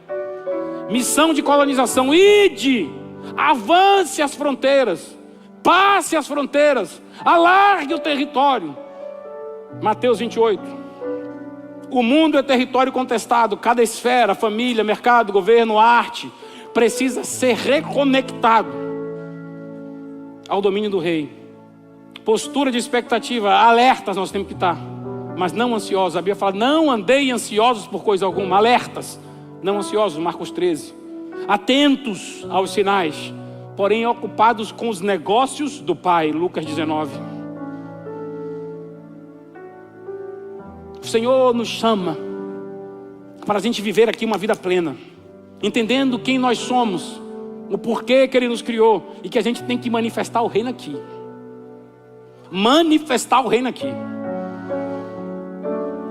Missão de colonização. Ide, avance as fronteiras, passe as fronteiras, alargue o território. Mateus 28. O mundo é território contestado. Cada esfera, família, mercado, governo, arte, precisa ser reconectado ao domínio do rei. Postura de expectativa, alertas nós temos que estar, mas não ansiosos. A Bíblia fala, não andei ansiosos por coisa alguma. Alertas, não ansiosos, Marcos 13. Atentos aos sinais, porém ocupados com os negócios do Pai, Lucas 19. O Senhor nos chama para a gente viver aqui uma vida plena, entendendo quem nós somos, o porquê que Ele nos criou, e que a gente tem que manifestar o reino aqui. Manifestar o reino aqui.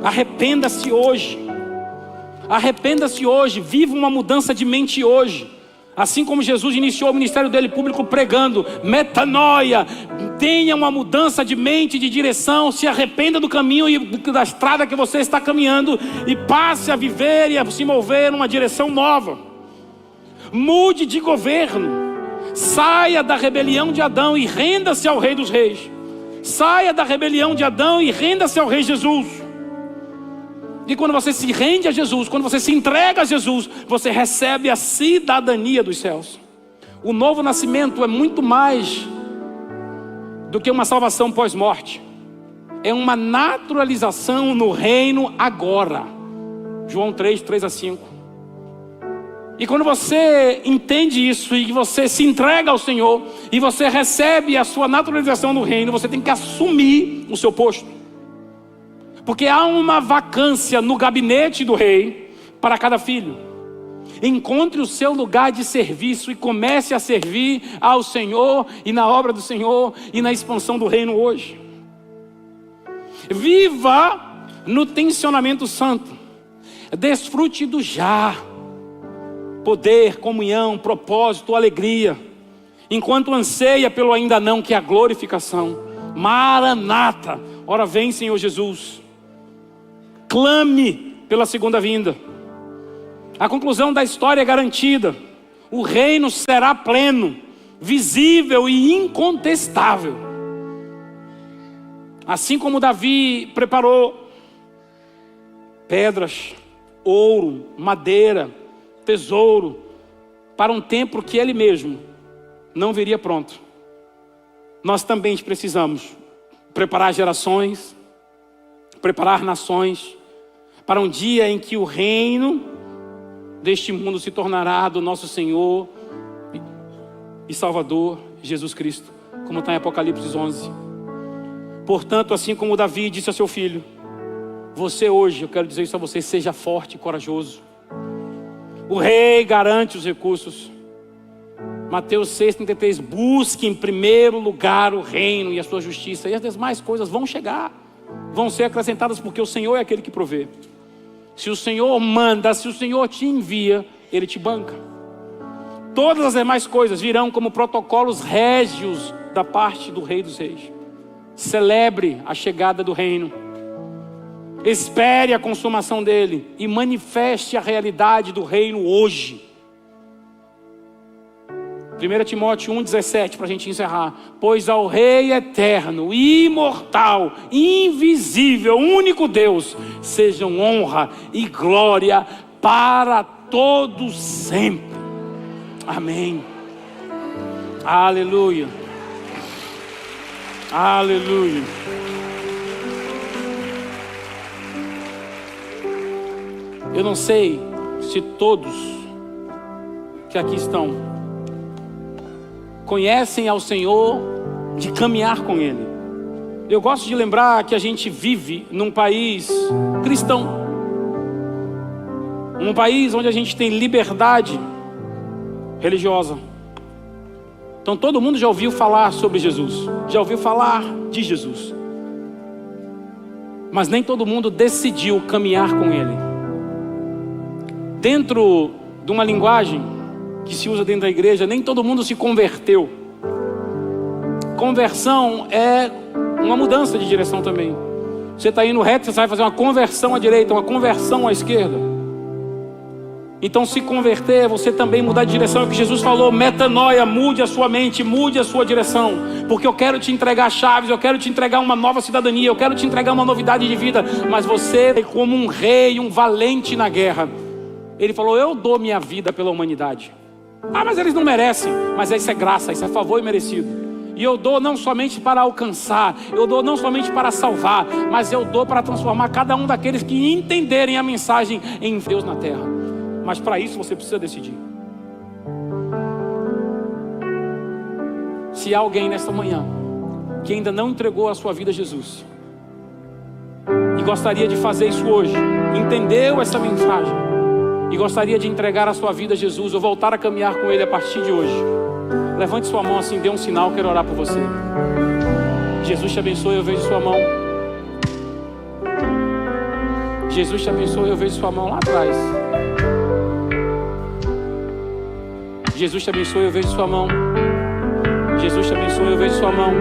Arrependa-se hoje. Arrependa-se hoje. Viva uma mudança de mente hoje. Assim como Jesus iniciou o ministério dele público pregando, metanoia, tenha uma mudança de mente, de direção, se arrependa do caminho e da estrada que você está caminhando e passe a viver e a se mover numa direção nova. Mude de governo, saia da rebelião de Adão e renda-se ao Rei dos Reis. Saia da rebelião de Adão e renda-se ao Rei Jesus. E quando você se rende a Jesus, quando você se entrega a Jesus, você recebe a cidadania dos céus. O novo nascimento é muito mais do que uma salvação pós-morte. É uma naturalização no reino agora. João 3, 3-5. E quando você entende isso e você se entrega ao Senhor e você recebe a sua naturalização no reino, você tem que assumir o seu posto. Porque há uma vacância no gabinete do rei para cada filho. Encontre o seu lugar de serviço e comece a servir ao Senhor e na obra do Senhor e na expansão do reino hoje. Viva no tensionamento santo. Desfrute do já. Poder, comunhão, propósito, alegria. Enquanto anseia pelo ainda não, que é a glorificação. Maranata. Ora vem, Senhor Jesus. Clame pela segunda vinda. A conclusão da história é garantida. O reino será pleno, visível e incontestável. Assim como Davi preparou pedras, ouro, madeira, tesouro, para um templo que ele mesmo não viria pronto. Nós também precisamos preparar gerações, preparar nações, para um dia em que o reino deste mundo se tornará do nosso Senhor e Salvador Jesus Cristo, como está em Apocalipse 11. Portanto, assim como Davi disse a seu filho, você hoje, eu quero dizer isso a você, seja forte e corajoso. O rei garante os recursos. Mateus 6,33, busque em primeiro lugar o reino e a sua justiça, e as demais coisas vão chegar, vão ser acrescentadas, porque o Senhor é aquele que provê. Se o Senhor manda, se o Senhor te envia, Ele te banca. Todas as demais coisas virão como protocolos régios da parte do Rei dos Reis. Celebre a chegada do reino. Espere a consumação dele e manifeste a realidade do reino hoje. 1 Timóteo 1,17, para a gente encerrar. Pois ao Rei eterno, imortal, invisível, único Deus, sejam honra e glória para todos sempre. Amém. Aleluia. Aleluia. Eu não sei se todos que aqui estão conhecem ao Senhor de caminhar com Ele. Eu gosto de lembrar que a gente vive num país cristão, num país onde a gente tem liberdade religiosa. Então todo mundo já ouviu falar sobre Jesus, já ouviu falar de Jesus, mas nem todo mundo decidiu caminhar com Ele. Dentro de uma linguagem que se usa dentro da igreja, nem todo mundo se converteu. Conversão é uma mudança de direção também. Você está indo reto, você vai fazer uma conversão à direita, uma conversão à esquerda. Então se converter, você também mudar de direção. É o que Jesus falou, metanoia, mude a sua mente, mude a sua direção. Porque eu quero te entregar chaves, eu quero te entregar uma nova cidadania, eu quero te entregar uma novidade de vida. Mas você é como um rei, um valente na guerra. Ele falou, eu dou minha vida pela humanidade. Ah, mas eles não merecem. Mas isso é graça, isso é favor e merecido. E eu dou não somente para alcançar, eu dou não somente para salvar, mas eu dou para transformar cada um daqueles que entenderem a mensagem em Deus na terra. Mas para isso você precisa decidir. Se há alguém nesta manhã que ainda não entregou a sua vida a Jesus e gostaria de fazer isso hoje, entendeu essa mensagem e gostaria de entregar a sua vida a Jesus ou voltar a caminhar com Ele a partir de hoje, levante sua mão assim, dê um sinal, quero orar por você. Jesus te abençoe, eu vejo sua mão. Jesus te abençoe, eu vejo sua mão lá atrás. Jesus te abençoe, eu vejo sua mão. Jesus te abençoe, eu vejo sua mão.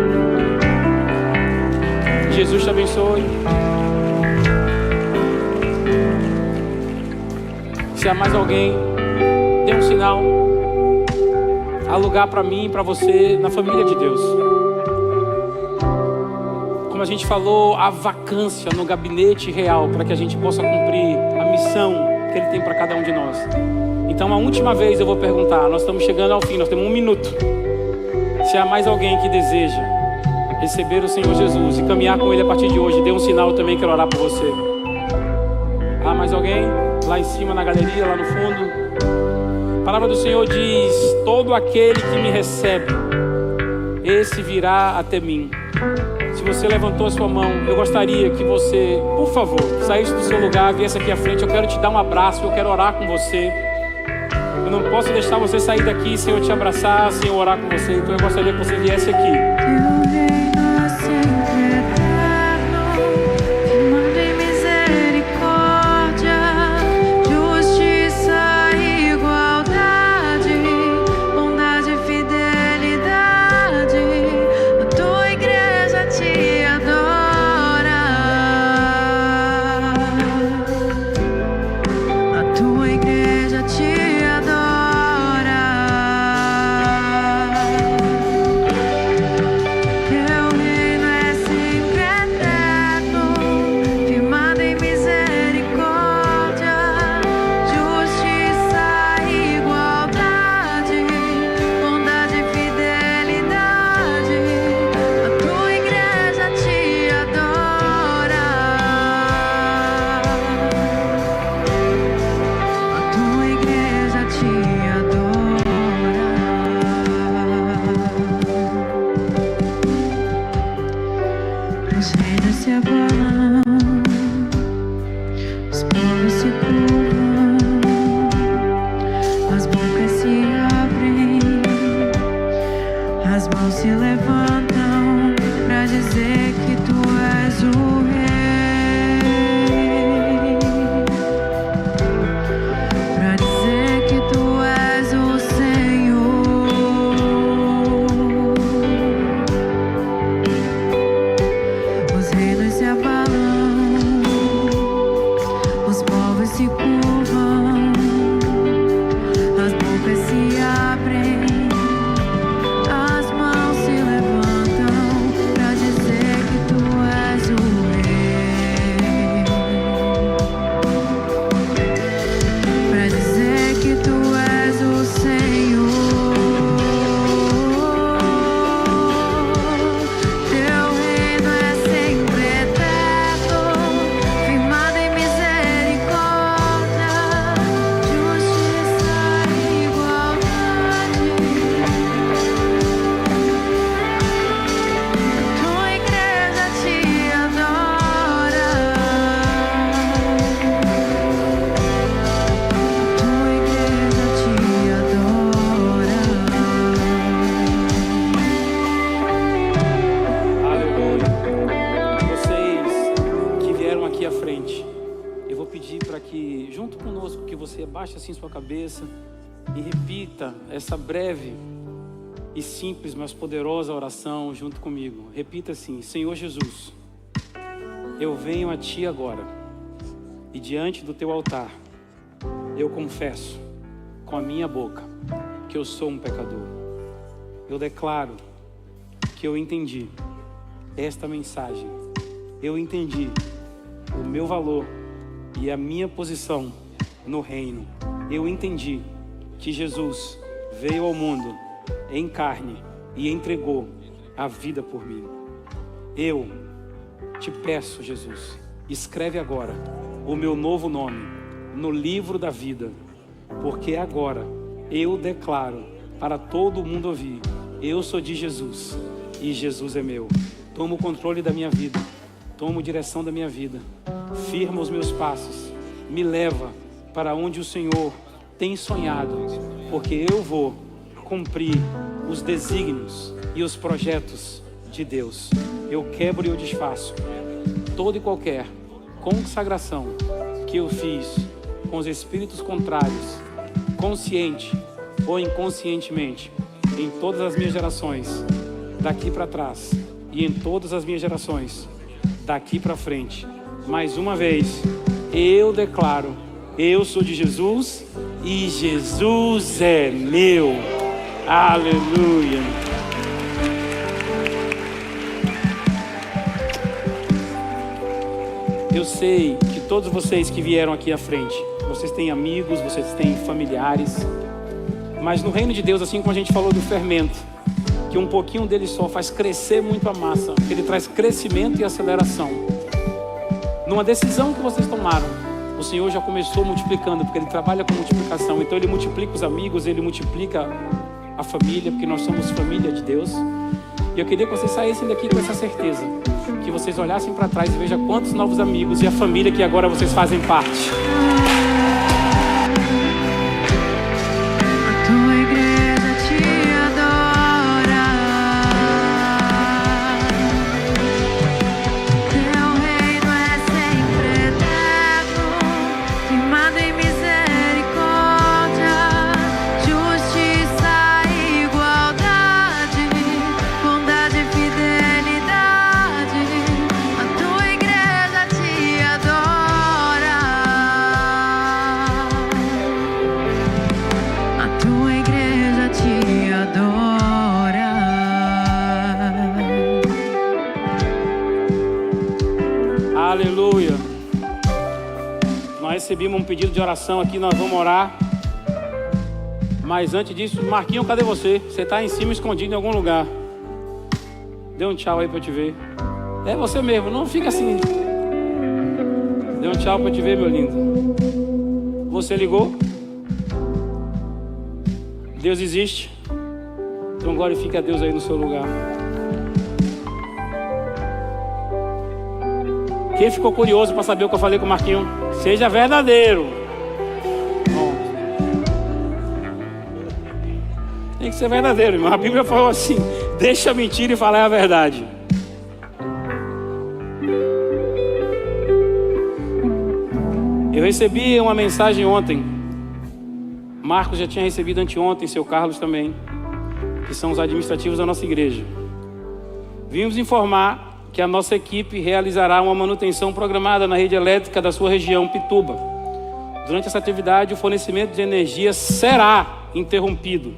Jesus te abençoe. Se há mais alguém, dê um sinal. Há lugar para mim e para você na família de Deus. Como a gente falou, há vacância no gabinete real para que a gente possa cumprir a missão que Ele tem para cada um de nós. Então a última vez eu vou perguntar, nós estamos chegando ao fim, nós temos 1 minuto. Se há mais alguém que deseja receber o Senhor Jesus e caminhar com Ele a partir de hoje, dê um sinal, eu também quero orar por você. Há mais alguém? Lá em cima na galeria, lá no fundo. A palavra do Senhor diz, todo aquele que me recebe, esse virá até mim. Se você levantou a sua mão, eu gostaria que você, por favor, saísse do seu lugar, viesse aqui à frente. Eu quero te dar um abraço, eu quero orar com você. Eu não posso deixar você sair daqui sem eu te abraçar, sem eu orar com você. Então eu gostaria que você viesse aqui. Teu reino é sempre eterno, manda em misericórdia, justiça e igualdade, bondade e fidelidade. A tua igreja te adora. A tua igreja te adora. Os reinos se abalam, os povos se curvam, as bocas se abrem, as mãos se levantam pra dizer que tu és o rei, pra dizer que tu és o Senhor. abaixe assim sua cabeça e repita essa breve e simples, mas poderosa oração junto comigo. Repita assim: Senhor Jesus, eu venho a Ti agora e diante do Teu altar eu confesso com a minha boca que eu sou um pecador. Eu declaro que eu entendi esta mensagem. Eu entendi o meu valor e a minha posição no reino. Eu entendi que Jesus veio ao mundo em carne e entregou a vida por mim. Eu te peço, Jesus, escreve agora o meu novo nome no livro da vida, porque agora eu declaro para todo mundo ouvir: eu sou de Jesus e Jesus é meu. Toma o controle da minha vida, toma a direção da minha vida, firma os meus passos, me leva para onde o Senhor tem sonhado, porque eu vou cumprir os desígnios e os projetos de Deus. Eu quebro e eu desfaço toda e qualquer consagração que eu fiz com os espíritos contrários, consciente ou inconscientemente, em todas as minhas gerações, daqui para trás, e em todas as minhas gerações, daqui para frente. Mais uma vez, eu declaro: eu sou de Jesus e Jesus é meu. Aleluia. Eu sei que todos vocês que vieram aqui à frente, vocês têm amigos, vocês têm familiares, mas no reino de Deus, assim como a gente falou do fermento, que um pouquinho dele só faz crescer muito a massa, ele traz crescimento e aceleração. Numa decisão que vocês tomaram, o Senhor já começou multiplicando, porque Ele trabalha com multiplicação. Então Ele multiplica os amigos, Ele multiplica a família, porque nós somos família de Deus. E eu queria que vocês saíssem daqui com essa certeza, que vocês olhassem para trás e vejam quantos novos amigos e a família que agora vocês fazem parte. A tua igreja te adora. Teu reino é sempre eterno, firmado em misericórdia, justiça e igualdade, bondade e fidelidade. A tua igreja te adora. A tua igreja te adora. Aleluia. Nós recebemos um pedido de oração aqui, nós vamos orar. Mas antes disso, Marquinhos, cadê você? Você está em cima, escondido em algum lugar. Dê um tchau aí para eu te ver. É você mesmo, não fica assim. Dê um tchau para eu te ver, meu lindo. Você ligou? Deus existe. Então glorifique a Deus aí no seu lugar. Quem ficou curioso para saber o que eu falei com o Marquinhos? Seja verdadeiro. Bom. Tem que ser verdadeiro, irmão. A Bíblia falou assim: deixa a mentira e falar a verdade. Eu recebi uma mensagem ontem. Marcos já tinha recebido anteontem, seu Carlos também, que são os administrativos da nossa igreja. Vimos informar que a nossa equipe realizará uma manutenção programada na rede elétrica da sua região, Pituba. Durante essa atividade, o fornecimento de energia será interrompido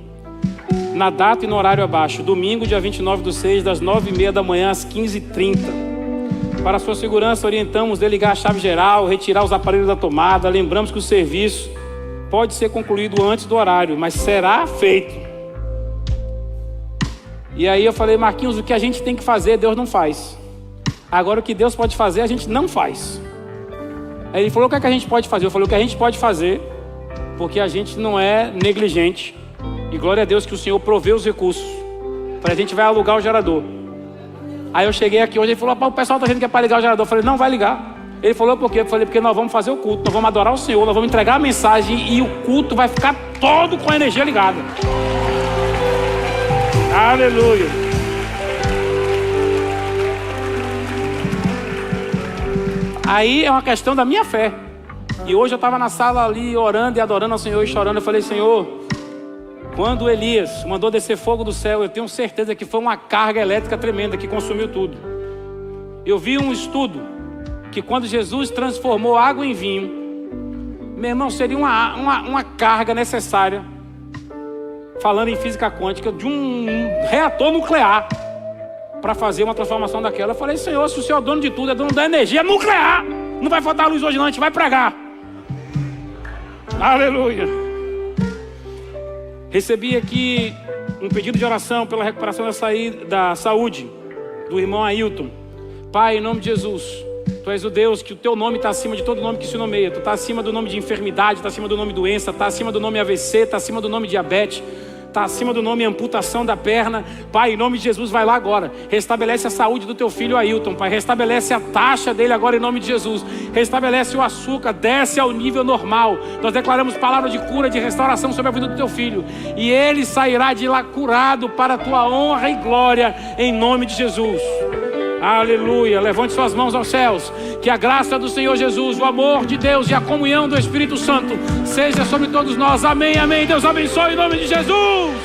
na data e no horário abaixo, domingo, dia 29/6, das 9h30 da manhã às 15h30. Para sua segurança, orientamos desligar a chave geral, retirar os aparelhos da tomada. Lembramos que o serviço pode ser concluído antes do horário, mas será feito. E aí eu falei: Marquinhos, o que a gente tem que fazer, Deus não faz. Agora o que Deus pode fazer, a gente não faz. Aí ele falou: o que é que a gente pode fazer? Eu falei: o que a gente pode fazer, porque a gente não é negligente. E glória a Deus que o Senhor provê os recursos. Para a gente vai alugar o gerador. Aí eu cheguei aqui hoje, ele falou: o pessoal está dizendo que é para ligar o gerador. Eu falei: não vai ligar. Ele falou: por quê? Eu falei: porque nós vamos fazer o culto, nós vamos adorar o Senhor, nós vamos entregar a mensagem e o culto vai ficar todo com a energia ligada. Aleluia. Aí é uma questão da minha fé. E E hoje eu estava na sala ali orando e adorando ao Senhor e chorando. Eu falei: Senhor, quando Elias mandou descer fogo do céu, eu tenho certeza que foi uma carga elétrica tremenda que consumiu tudo. Eu vi um estudo que quando Jesus transformou água em vinho, meu irmão, seria uma carga necessária, falando em física quântica, de um reator nuclear para fazer uma transformação daquela. Eu falei: Senhor, se o Senhor é dono de tudo, é dono da energia nuclear, não vai faltar luz hoje não, a gente vai pregar. Aleluia. Recebi aqui um pedido de oração pela recuperação da saúde do irmão Ailton. Pai, em nome de Jesus, Tu és o Deus que o Teu nome está acima de todo nome que se nomeia. Tu está acima do nome de enfermidade, está acima do nome doença, está acima do nome AVC, está acima do nome diabetes, está acima do nome amputação da perna. Pai, em nome de Jesus, vai lá agora. Restabelece a saúde do Teu filho Ailton, Pai. Restabelece a taxa dele agora em nome de Jesus. Restabelece o açúcar, desce ao nível normal. Nós declaramos palavra de cura, de restauração sobre a vida do Teu filho. E ele sairá de lá curado para a Tua honra e glória, em nome de Jesus. Aleluia. Levante suas mãos aos céus. Que a graça do Senhor Jesus, o amor de Deus e a comunhão do Espírito Santo seja sobre todos nós. Amém, amém. Deus abençoe em nome de Jesus.